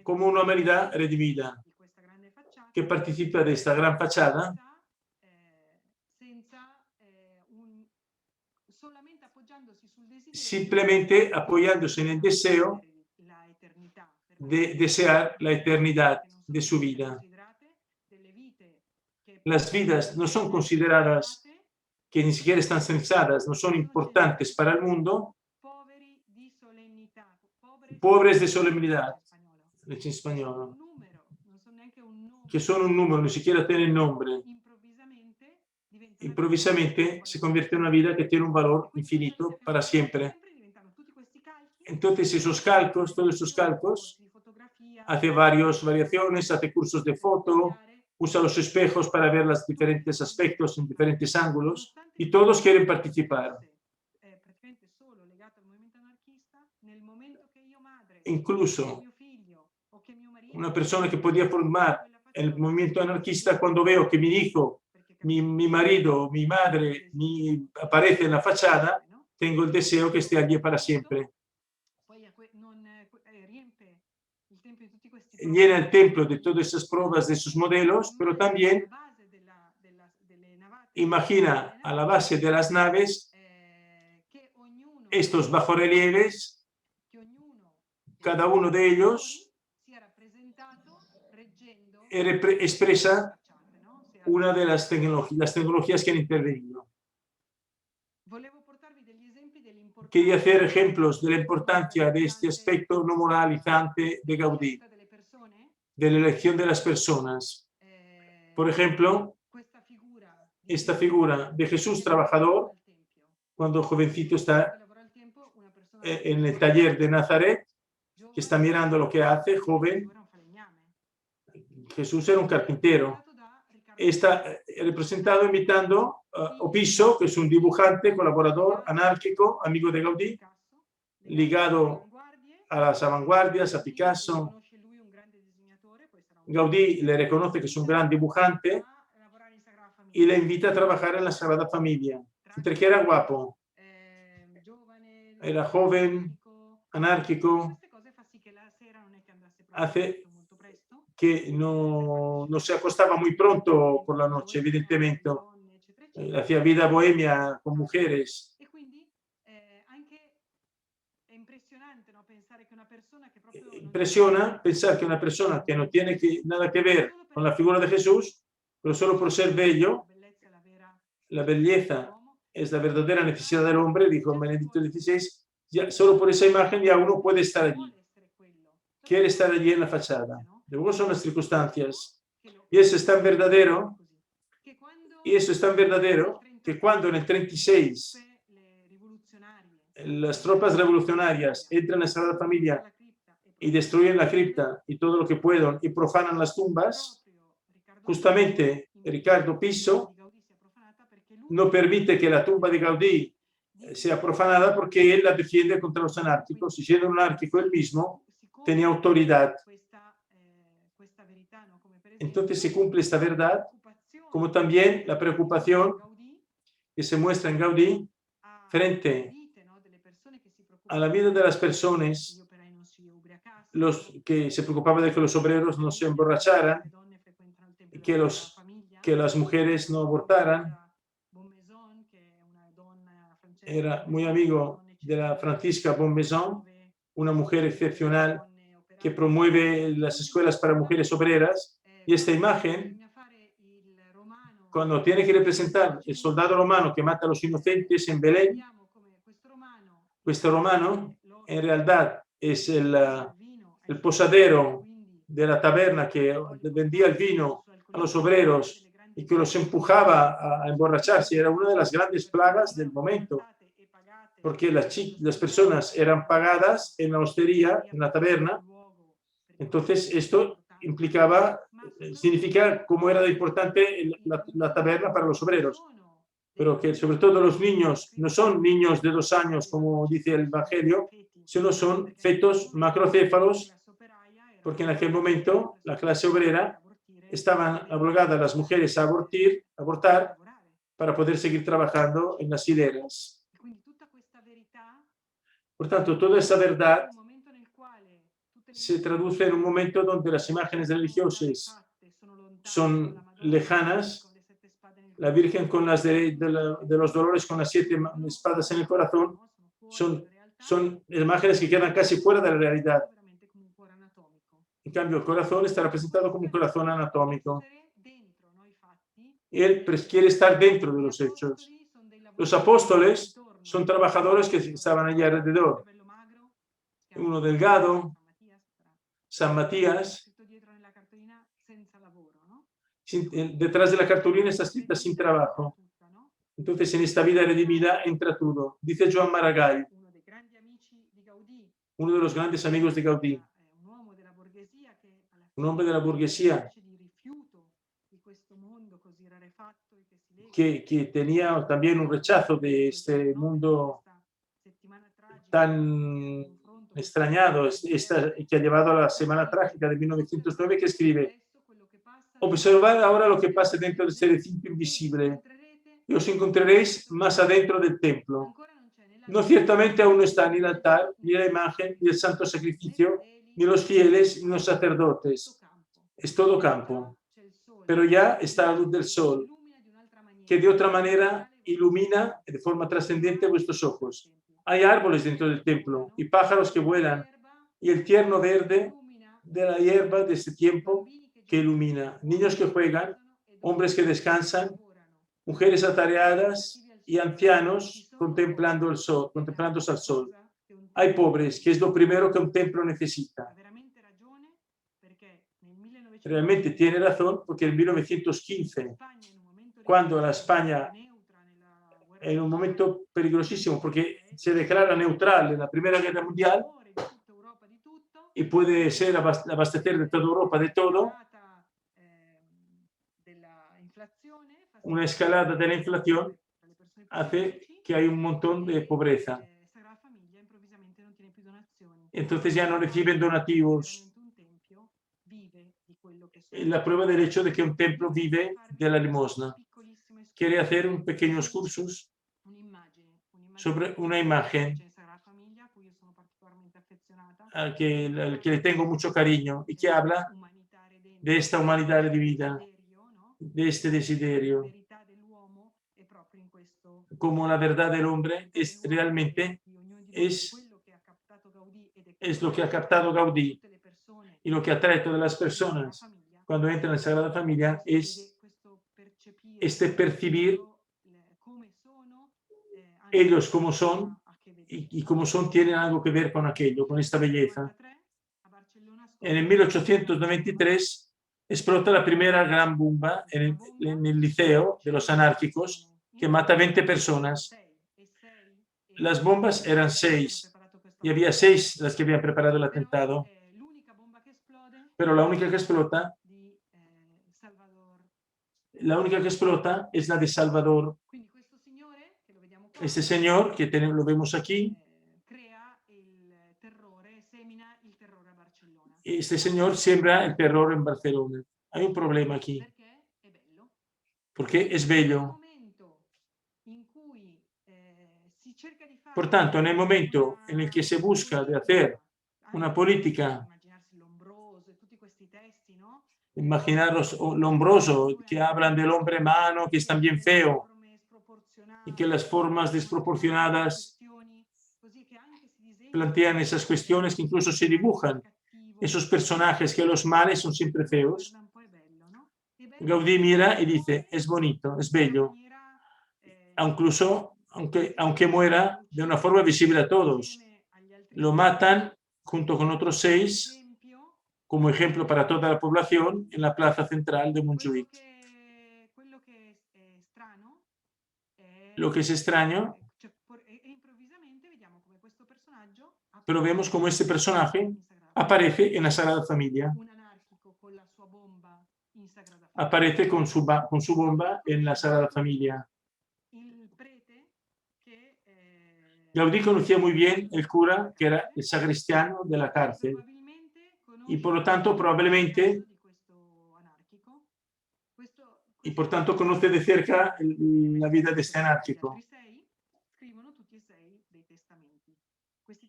como una humanidad redimida que participa de esta gran fachada simplemente apoyándose en el deseo de desear la eternidad de su vida. Las vidas no son consideradas, que ni siquiera están censadas, no son importantes para el mundo, pobres de solemnidad, en español, que son un número, ni siquiera tienen nombre. Improvisamente se convierte en una vida que tiene un valor infinito para siempre. Entonces esos calcos, todos esos calcos, hace varias variaciones, hace cursos de foto, usa los espejos para ver los diferentes aspectos en diferentes ángulos y todos quieren participar. Incluso una persona que podía formar el movimiento anarquista, cuando veo que mi hijo, mi marido, mi madre aparece en la fachada, tengo el deseo que esté allí para siempre. Llena el templo de todas esas pruebas, de sus modelos, pero también imagina a la base de las naves estos bajorrelieves, cada uno de ellos expresa una de las tecnologías que han intervenido. Quería hacer ejemplos de la importancia de este aspecto no moralizante de Gaudí, de la elección de las personas. Por ejemplo, esta figura de Jesús trabajador, cuando el jovencito está en el taller de Nazaret, que está mirando lo que hace, joven. Jesús era un carpintero. Está representado imitando a Piso, que es un dibujante, colaborador, anárquico, amigo de Gaudí, ligado a las vanguardias, a Picasso. Gaudí le reconoce que es un gran dibujante y le invita a trabajar en la Sagrada Familia. Entre que era guapo, era joven, anárquico, hace que no se acostaba muy pronto por la noche, evidentemente. Hacía vida bohemia con mujeres. Impresiona pensar que una persona que no tiene nada que ver con la figura de Jesús, pero solo por ser bello, la belleza es la verdadera necesidad del hombre, dijo Benedicto XVI, ya, solo por esa imagen ya uno puede estar allí. Quiere estar allí en la fachada. Luego son las circunstancias. Y eso es tan verdadero, que cuando en el 36 las tropas revolucionarias entran en la Sagrada Familia y destruyen la cripta y todo lo que puedan y profanan las tumbas, justamente Ricardo Pisso no permite que la tumba de Gaudí sea profanada porque él la defiende contra los anárquicos y siendo un anárquico él mismo tenía autoridad. Entonces se cumple esta verdad, como también la preocupación que se muestra en Gaudí frente a la vida de las personas, los que se preocupaban de que los obreros no se emborracharan, que las mujeres no abortaran. Era muy amigo de la Francisca Bonmaison, una mujer excepcional que promueve las escuelas para mujeres obreras. Y esta imagen, cuando tiene que representar el soldado romano que mata a los inocentes en Belén, este romano en realidad es el posadero de la taberna que vendía el vino a los obreros y que los empujaba a emborracharse. Era una de las grandes plagas del momento, porque las personas eran pagadas en la hostería, en la taberna. Entonces esto significa cómo era de importante la taberna para los obreros, pero que sobre todo los niños no son niños de 2 años, como dice el Evangelio, sino son fetos macrocéfalos, porque en aquel momento la clase obrera estaban obligadas las mujeres a abortar para poder seguir trabajando en las hileras. Por tanto, toda esa verdad se traduce en un momento donde las imágenes religiosas son lejanas, la Virgen con las de los dolores con las 7 espadas en el corazón, son imágenes que quedan casi fuera de la realidad. En cambio, el corazón está representado como un corazón anatómico. Él quiere estar dentro de los hechos. Los apóstoles son trabajadores que estaban allí alrededor. Uno delgado, San Matías. Detrás de la cartulina está escrita sin trabajo. Entonces, en esta vida redimida entra todo. Dice Joan Maragall, uno de los grandes amigos de Gaudí, un hombre de la burguesía que tenía también un rechazo de este mundo tan extrañado, que ha llevado a la Semana Trágica de 1909, que escribe: observad ahora lo que pasa dentro de este recinto invisible y os encontraréis más adentro del templo. No, ciertamente aún no está ni el altar, ni la imagen, ni el santo sacrificio, ni los fieles, ni los sacerdotes. Es todo campo. Pero ya está la luz del sol, que de otra manera ilumina de forma trascendente vuestros ojos. Hay árboles dentro del templo y pájaros que vuelan, y el tierno verde de la hierba de este tiempo que ilumina. Niños que juegan, hombres que descansan, mujeres atareadas y ancianos contemplando el sol, contemplándose al sol. Hay pobres, que es lo primero que un templo necesita. Realmente tiene razón, porque en 1915, cuando la España, en un momento peligrosísimo, porque se declara neutral en la Primera Guerra Mundial y puede ser abastecer de toda Europa de todo, una escalada de la inflación hace que hay un montón de pobreza. Entonces ya no reciben donativos. La prueba del hecho de que un templo vive de la limosna. Quiere hacer un pequeños cursos sobre una imagen al que le tengo mucho cariño y que habla de esta humanidad de vida, de este desiderio, como la verdad del hombre es realmente es lo que ha captado Gaudí, y lo que atrae a todas las personas cuando entran en la Sagrada Familia es este percibir ellos como son, y como son tienen algo que ver con aquello, con esta belleza. En el 1893 explota la primera gran bomba en el liceo de los anárquicos, que mata 20 personas. Las bombas eran 6 y había 6 las que habían preparado el atentado. Pero la única que explota es la de Salvador. Este señor que lo vemos aquí, este señor siembra el terror en Barcelona. Hay un problema aquí. Porque es bello. Por tanto, en el momento en el que se busca de hacer una política, imaginaros Lombroso, que hablan del hombre humano, que es también feo, y que las formas desproporcionadas plantean esas cuestiones que incluso se dibujan. Esos personajes que los males son siempre feos. Gaudí mira y dice, es bonito, es bello. Incluso, aunque muera de una forma visible a todos. Lo matan junto con otros 6, como ejemplo para toda la población, en la plaza central de Montjuïc. Lo que es extraño, pero vemos como este personaje aparece en la Sagrada Familia. Aparece con su bomba en la Sagrada Familia. Gaudí conocía muy bien el cura, que era el sacristiano de la cárcel, y por lo tanto probablemente, conoce de cerca la vida de este anárquico.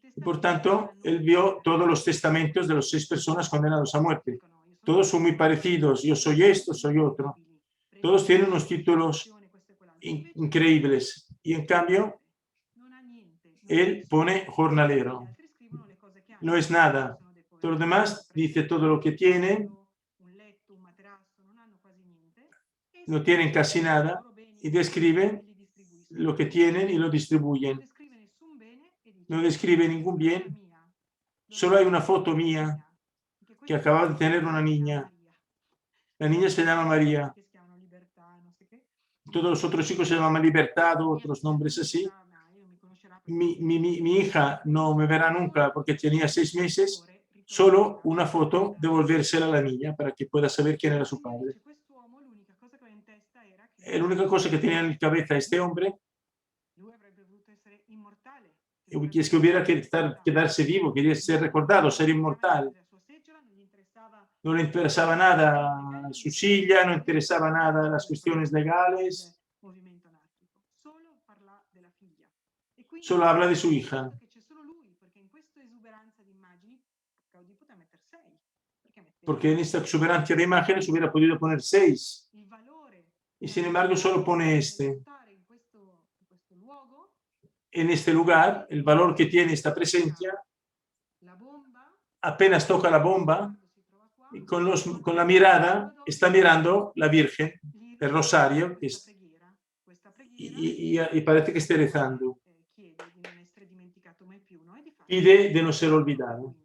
Y por tanto, él vio todos los testamentos de las 6 personas condenadas a muerte. Todos son muy parecidos, yo soy esto, soy otro. Todos tienen unos títulos increíbles y en cambio él pone jornalero. No es nada. Todo lo demás dice todo lo que tiene, no tienen casi nada y describe lo que tienen y lo distribuyen. No describe ningún bien. Solo hay una foto mía que acaba de tener una niña. La niña se llama María. Todos los otros chicos se llaman Libertad, otros nombres así. Mi hija no me verá nunca porque tenía 6 meses. Solo una foto, devolvérsela a la niña para que pueda saber quién era su padre. La única cosa que tenía en la cabeza este hombre es que hubiera que quedarse vivo, quería ser recordado, ser inmortal. No le interesaba nada su silla, no interesaba nada las cuestiones legales. Solo habla de su hija. Porque en esta exuberancia de imágenes hubiera podido poner 6. Y sin embargo solo pone este. En este lugar, el valor que tiene esta presencia, apenas toca la bomba, y con la mirada está mirando la Virgen, el rosario, y parece que esté rezando. Pide de no ser olvidado.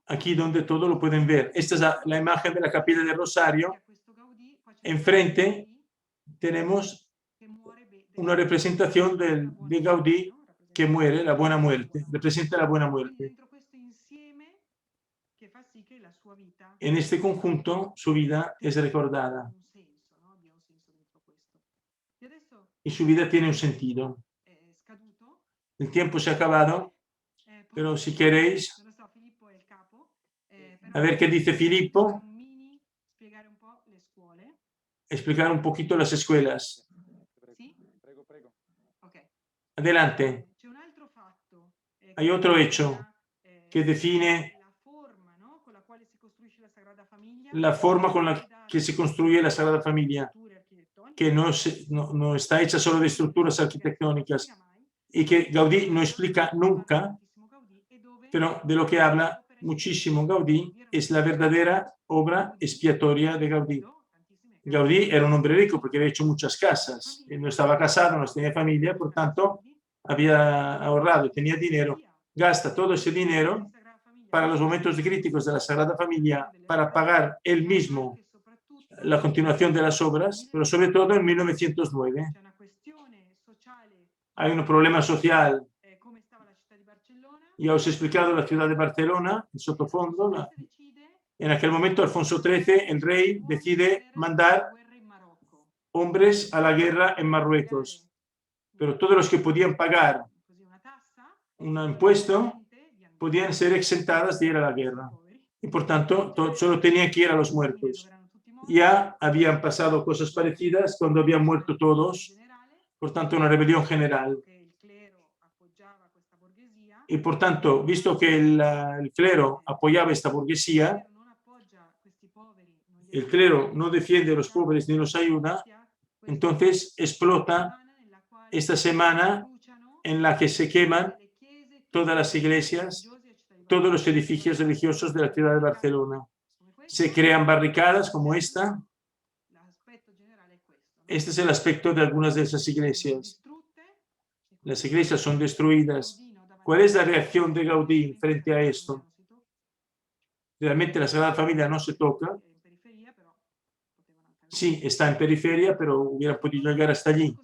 Aquí donde todo lo pueden ver. Esta es la imagen de la capilla del Rosario. Enfrente tenemos una representación de Gaudí que muere, la buena muerte. Representa la buena muerte. En este conjunto su vida es recordada. Y su vida tiene un sentido. El tiempo se ha acabado, pero si queréis, a ver qué dice Filippo, explicar un poquito las escuelas. Adelante. Hay otro hecho que define la forma con la que se construye la Sagrada Familia, que no está hecha solo de estructuras arquitectónicas y que Gaudí no explica nunca, pero de lo que habla muchísimo Gaudí es la verdadera obra expiatoria de Gaudí. Gaudí era un hombre rico porque había hecho muchas casas, él no estaba casado, no tenía familia, por tanto había ahorrado, tenía dinero, gasta todo ese dinero para los momentos críticos de la Sagrada Familia, para pagar él mismo la continuación de las obras, pero sobre todo en 1909. Hay un problema social. Ya os he explicado la ciudad de Barcelona, el sottofondo. En aquel momento, Alfonso XIII, el rey, decide mandar hombres a la guerra en Marruecos. Pero todos los que podían pagar un impuesto podían ser exentadas de ir a la guerra. Y por tanto, solo tenían que ir a los muertos. Ya habían pasado cosas parecidas cuando habían muerto todos. Por tanto, una rebelión general. Y por tanto, visto que el clero apoyaba esta burguesía, el clero no defiende a los pobres ni los ayuda, entonces explota esta semana en la que se queman todas las iglesias, todos los edificios religiosos de la ciudad de Barcelona. Se crean barricadas como esta. Este es el aspecto de algunas de esas iglesias. Las iglesias son destruidas. ¿Cuál es la reacción de Gaudí frente a esto? Realmente la Sagrada Familia no se toca. Sí, está en periferia, pero hubiera podido llegar hasta allí.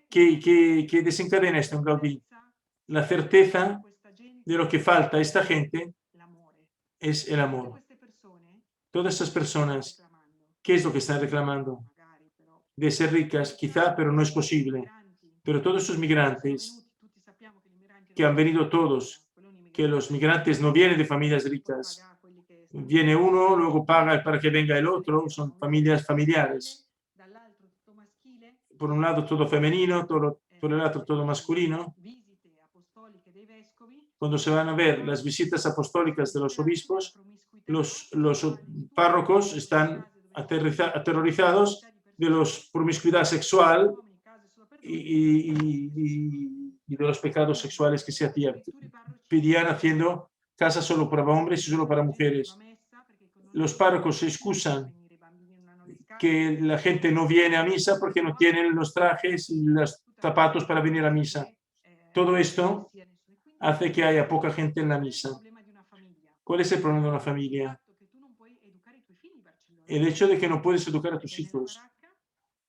¿Qué desencadena esto en Gaudí? La certeza de lo que falta a esta gente es el amor. Todas esas personas, ¿qué es lo que están reclamando? De ser ricas, quizá, pero no es posible. Pero todos esos migrantes que han venido todos, que los migrantes no vienen de familias ricas. Viene uno, luego paga para que venga el otro, son familias familiares. Por un lado todo femenino, por el otro todo masculino. Cuando se van a ver las visitas apostólicas de los obispos, los párrocos están aterrorizados de la promiscuidad sexual y de los pecados sexuales que se hacían. Pedían haciendo casas solo para hombres y solo para mujeres. Los párrocos se excusan que la gente no viene a misa porque no tienen los trajes y los zapatos para venir a misa. Todo esto hace que haya poca gente en la misa. ¿Cuál es el problema de una familia? El hecho de que no puedes educar a tus hijos,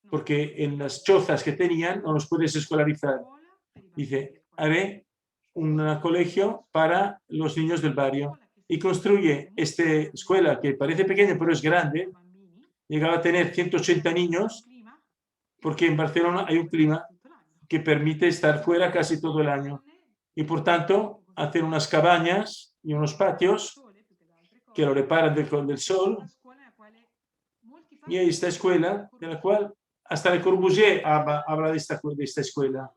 porque en las chozas que tenían no los puedes escolarizar. Dice, haré un colegio para los niños del barrio y construye esta escuela que parece pequeña pero es grande. Llegaba a tener 180 niños porque en Barcelona hay un clima que permite estar fuera casi todo el año y por tanto hacen unas cabañas y unos patios que lo reparan del sol. Y hay esta escuela de la cual hasta Le Corbusier habla de esta escuela.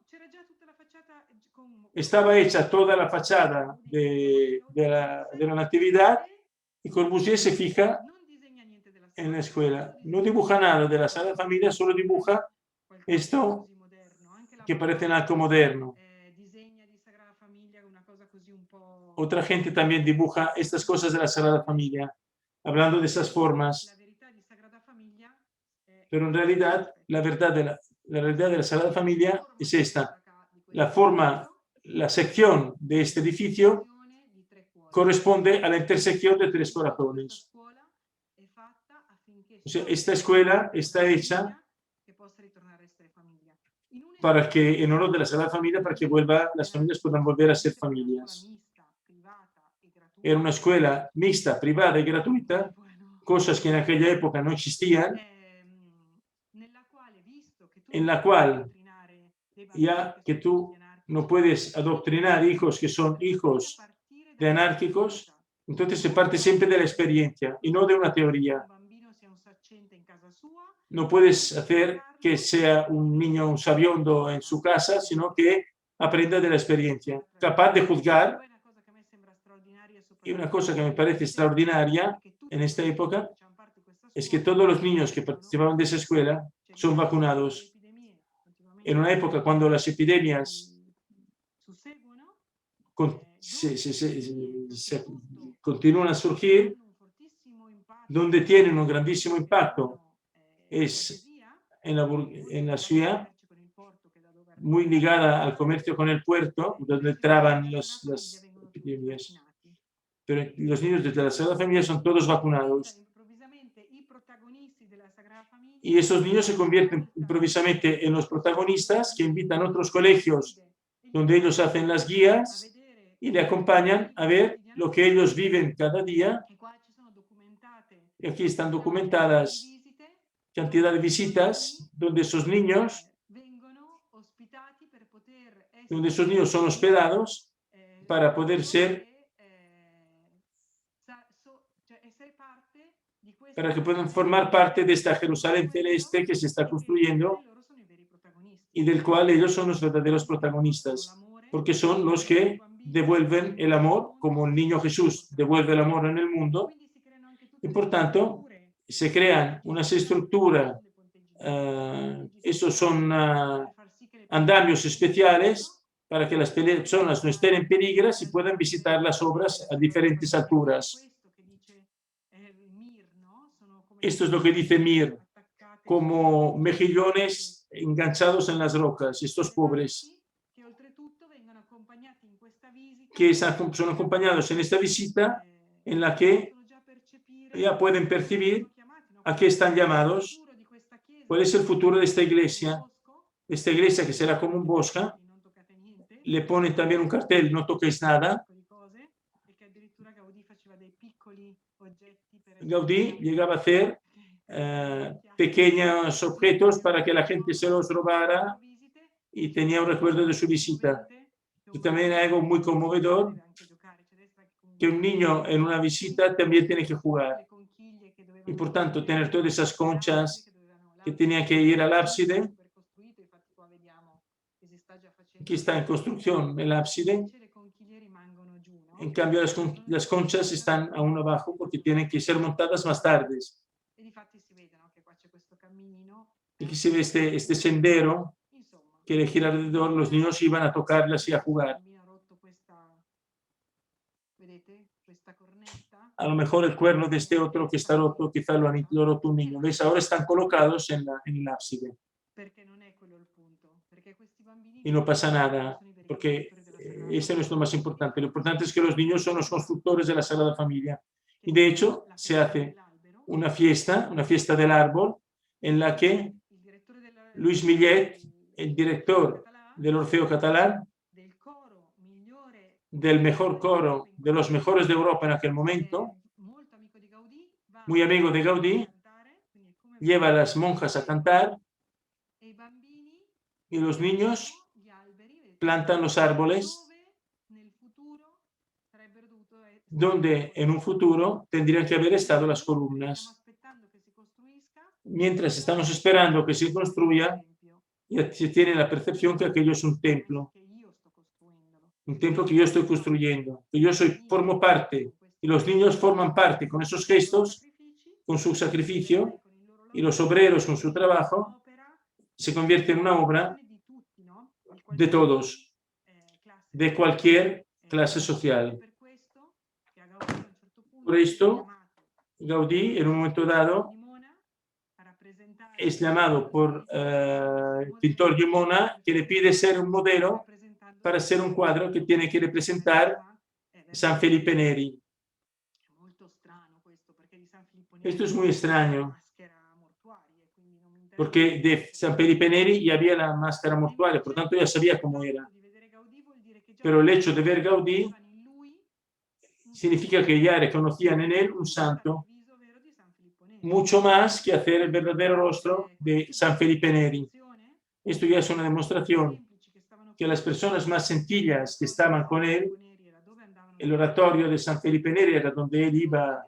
Estaba hecha toda la fachada de la Natividad y Corbusier se fija en la escuela. No dibuja nada de la Sagrada Familia, solo dibuja esto que parece algo moderno. Otra gente también dibuja estas cosas de la Sagrada Familia, hablando de esas formas. Pero en realidad, la realidad de la Sagrada Familia es esta. La forma, la sección de este edificio corresponde a la intersección de tres corazones. O sea, esta escuela está hecha para que, en honor de la Sagrada Familia, para que las familias puedan volver a ser familias. Era una escuela mixta, privada y gratuita, cosas que en aquella época no existían, en la cual ya que tú no puedes adoctrinar hijos que son hijos de anárquicos, entonces se parte siempre de la experiencia y no de una teoría. No puedes hacer que sea un niño un sabiondo en su casa, sino que aprenda de la experiencia, capaz de juzgar. Y una cosa que me parece extraordinaria en esta época es que todos los niños que participaban de esa escuela son vacunados. En una época cuando las epidemias continúan a surgir, donde tienen un grandísimo impacto es en la ciudad, muy ligada al comercio con el puerto, donde entraban las epidemias. Pero los niños de la Sagrada Familia son todos vacunados. Y esos niños se convierten improvisamente en los protagonistas que invitan a otros colegios donde ellos hacen las guías y le acompañan a ver lo que ellos viven cada día. Y aquí están documentadas cantidad de visitas donde esos niños son hospedados para poder para que puedan formar parte de esta Jerusalén celeste que se está construyendo y del cual ellos son los verdaderos protagonistas, porque son los que devuelven el amor, como el niño Jesús devuelve el amor en el mundo, y por tanto se crean unas estructuras, esos son andamios especiales para que las personas no estén en peligro y puedan visitar las obras a diferentes alturas. Esto es lo que dice Mir, como mejillones enganchados en las rocas, estos pobres que son acompañados en esta visita en la que ya pueden percibir a qué están llamados, cuál es el futuro de esta iglesia que será como un bosque. Le ponen también un cartel, no toquéis nada. Gaudí llegaba a hacer pequeños objetos para que la gente se los robara y tenía un recuerdo de su visita. Y también hay algo muy conmovedor, que un niño en una visita también tiene que jugar. Y por tanto, tener todas esas conchas que tenían que ir al ábside. Aquí está en construcción el ábside. En cambio, las conchas están aún abajo porque tienen que ser montadas más tarde. Y aquí se ve este sendero que gira alrededor, los niños iban a tocarlas y a jugar. A lo mejor el cuerno de este otro que está roto, quizá lo roto un niño. ¿Ves? Ahora están colocados en el ábside. Y no pasa nada, porque ese no es lo más importante. Lo importante es que los niños son los constructores de la Sagrada Familia. Y de hecho, se hace una fiesta del árbol, en la que Luis Millet, el director del Orfeo Catalán, del mejor coro, de los mejores de Europa en aquel momento, muy amigo de Gaudí, lleva a las monjas a cantar y los niños plantan los árboles donde en un futuro tendrían que haber estado las columnas. Mientras estamos esperando que se construya, ya se tiene la percepción que aquello es un templo que yo estoy construyendo, que yo formo parte, y los niños forman parte con esos gestos, con su sacrificio, y los obreros con su trabajo, se convierte en una obra de todos, de cualquier clase social. Por esto, Gaudí, en un momento dado, es llamado por el pintor Gimona, que le pide ser un modelo para hacer un cuadro que tiene que representar San Felipe Neri. Esto es muy extraño, porque de San Felipe Neri ya había la máscara mortuaria, por tanto ya sabía cómo era. Pero el hecho de ver Gaudí significa que ya reconocían en él un santo, mucho más que hacer el verdadero rostro de San Felipe Neri. Esto ya es una demostración que las personas más sencillas que estaban con él, el oratorio de San Felipe Neri era donde él iba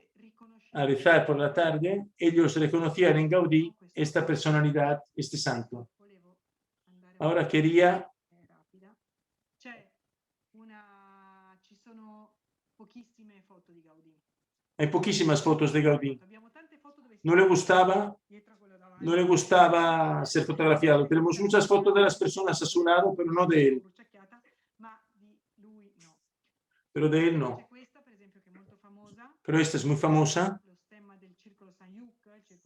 a rezar por la tarde, ellos reconocían en Gaudí esta personalidad, este santo. Ahora quería... Hay poquísimas fotos de Gaudí. No le gustaba ser fotografiado. Tenemos muchas fotos de las personas a su lado, pero no de él. Pero de él no. Pero esta es muy famosa.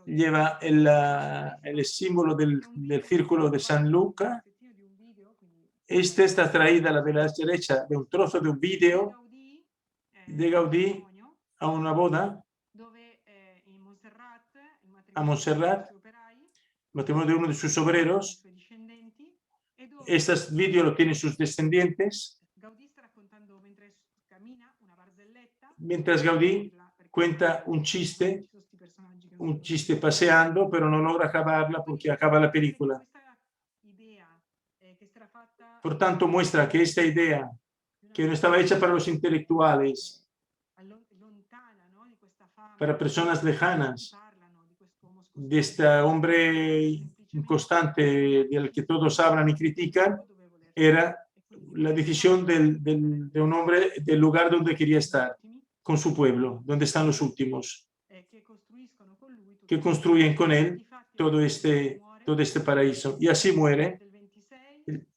Lleva el símbolo del círculo de San Luca. Esta está traída a la derecha de un trozo de un vídeo de Gaudí a una boda, a Montserrat, matrimonio de uno de sus obreros. Este vídeo lo tienen sus descendientes. Mientras Gaudí cuenta un chiste paseando, pero no logra acabarla porque acaba la película. Por tanto, muestra que esta idea, que no estaba hecha para los intelectuales, para personas lejanas, de este hombre inconstante del que todos hablan y critican, era la decisión de un hombre del lugar donde quería estar, con su pueblo, donde están los últimos, que construyen con él todo este paraíso. Y así muere.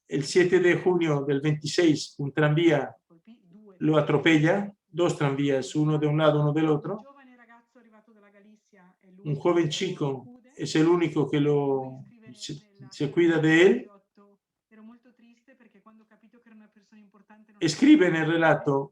El 7 de junio del 26, un tranvía lo atropella, dos tranvías, uno de un lado, uno del otro. Un joven chico es el único que se cuida de él. Escribe en el relato,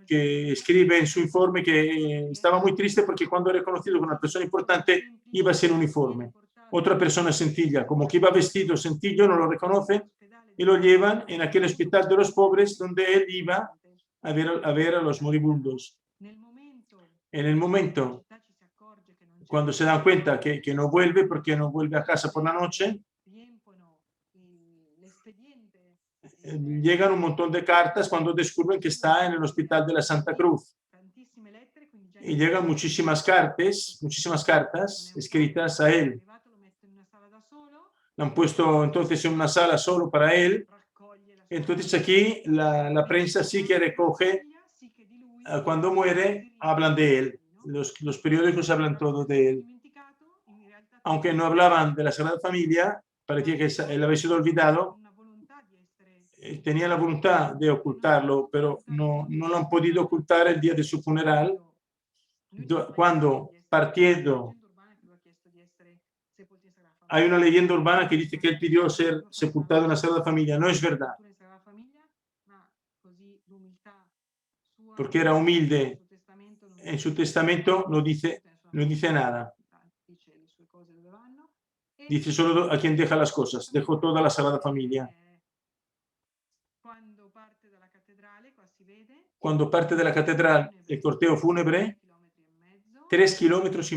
que escribe en su informe que estaba muy triste porque cuando era reconocido como una persona importante iba sin uniforme. Otra persona sencilla, como que iba vestido sencillo, no lo reconoce y lo llevan en aquel hospital de los pobres donde él iba a ver a los moribundos. En el momento, cuando se dan cuenta que no vuelve, porque no vuelve a casa por la noche, llegan un montón de cartas cuando descubren que está en el hospital de la Santa Cruz. Y llegan muchísimas cartas escritas a él. Lo han puesto entonces en una sala solo para él. Entonces aquí la prensa sí que recoge, cuando muere, hablan de él. Los periódicos hablan todo de él. Aunque no hablaban de la Sagrada Familia, parecía que él había sido olvidado. Tenía la voluntad de ocultarlo, pero no lo han podido ocultar el día de su funeral, cuando partiendo. Hay una leyenda urbana que dice que él pidió ser sepultado en la Sagrada Familia. No es verdad, porque era humilde. En su testamento no dice nada. Dice solo a quien deja las cosas. Dejó toda la Sagrada Familia. Cuando parte de la catedral, el cortejo fúnebre, 3,5 kilómetros.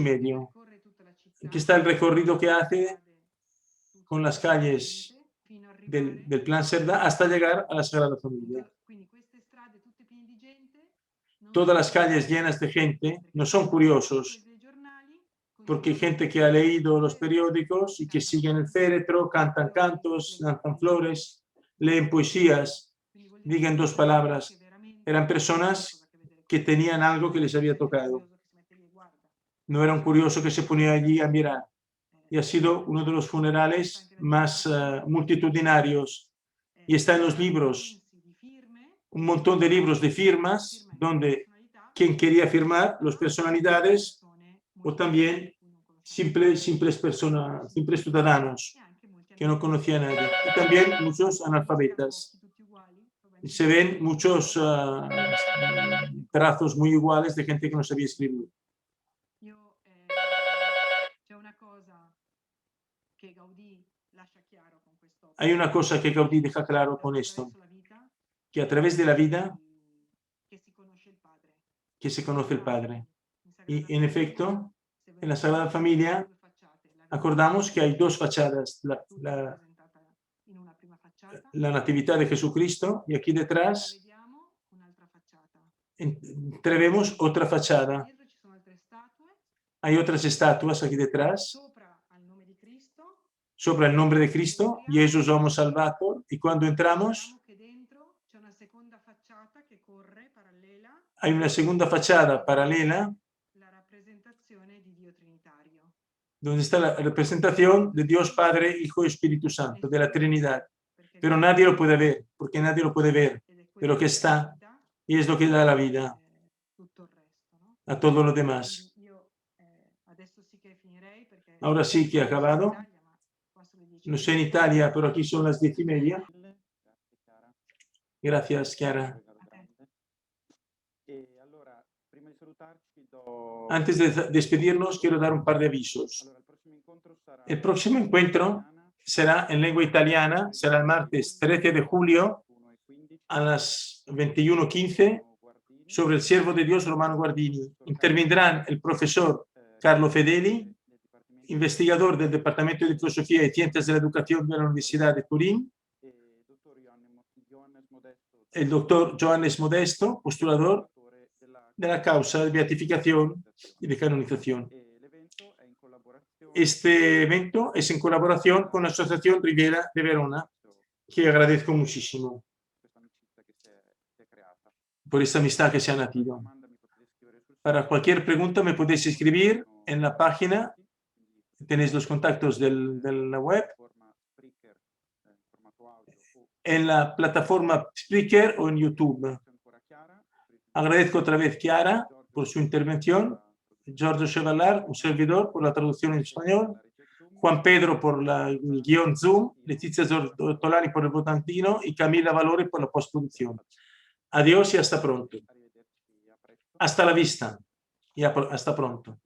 Aquí está el recorrido que hace con las calles del Plan Cerdà hasta llegar a la Sagrada Familia. Todas las calles llenas de gente. No son curiosos, porque hay gente que ha leído los periódicos y que siguen el féretro, cantan cantos, lanzan flores, leen poesías, digan 2 palabras. Eran personas que tenían algo que les había tocado. No era un curioso que se ponía allí a mirar. Y ha sido uno de los funerales más multitudinarios. Y está en los libros, un montón de libros de firmas, donde quien quería firmar, las personalidades o también simples ciudadanos que no conocían a nadie. Y también muchos analfabetas. Se ven muchos trazos muy iguales de gente que no sabía escribir. Hay una cosa que Gaudí deja claro con esto, que a través de la vida que se conoce el Padre. Y en efecto, en la Sagrada Familia acordamos que hay 2 fachadas, la Natividad de Jesucristo, y aquí detrás entrevemos otra fachada. Hay otras estatuas aquí detrás, sobre el nombre de Cristo, Jesús Homo Salvator, y cuando entramos hay una segunda fachada paralela donde está la representación de Dios Padre, Hijo y Espíritu Santo, de la Trinidad. Pero nadie lo puede ver, porque nadie lo puede ver, pero que está, y es lo que da la vida a todo lo demás. Ahora sí que he acabado. No sé en Italia, pero aquí son las 10:30. Gracias, Chiara. Antes de despedirnos, quiero dar un par de avisos. El próximo encuentro será en lengua italiana, será el martes 13 de julio a las 21:15 sobre el siervo de Dios Romano Guardini. Intervendrán el profesor Carlo Fedeli, investigador del Departamento de Filosofía y Ciencias de la Educación de la Universidad de Turín, el doctor Johannes Modesto, postulador de la causa de beatificación y de canonización. Este evento es en colaboración con la Asociación Riviera de Verona, que agradezco muchísimo por esta amistad que se ha nacido. Para cualquier pregunta me podéis escribir en la página, tenéis los contactos de la web, en la plataforma Spreaker o en YouTube. Agradezco otra vez a Chiara por su intervención, Giorgio Chevallard, un servidor, por la traducción en español, Juan Pedro por el guión Zoom, Letizia Ortolani por el votantino y Camila Valore por la postproducción. Adiós y hasta pronto. Hasta la vista y hasta pronto.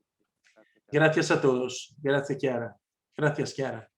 Gracias a todos. Gracias, Chiara. Gracias, Chiara.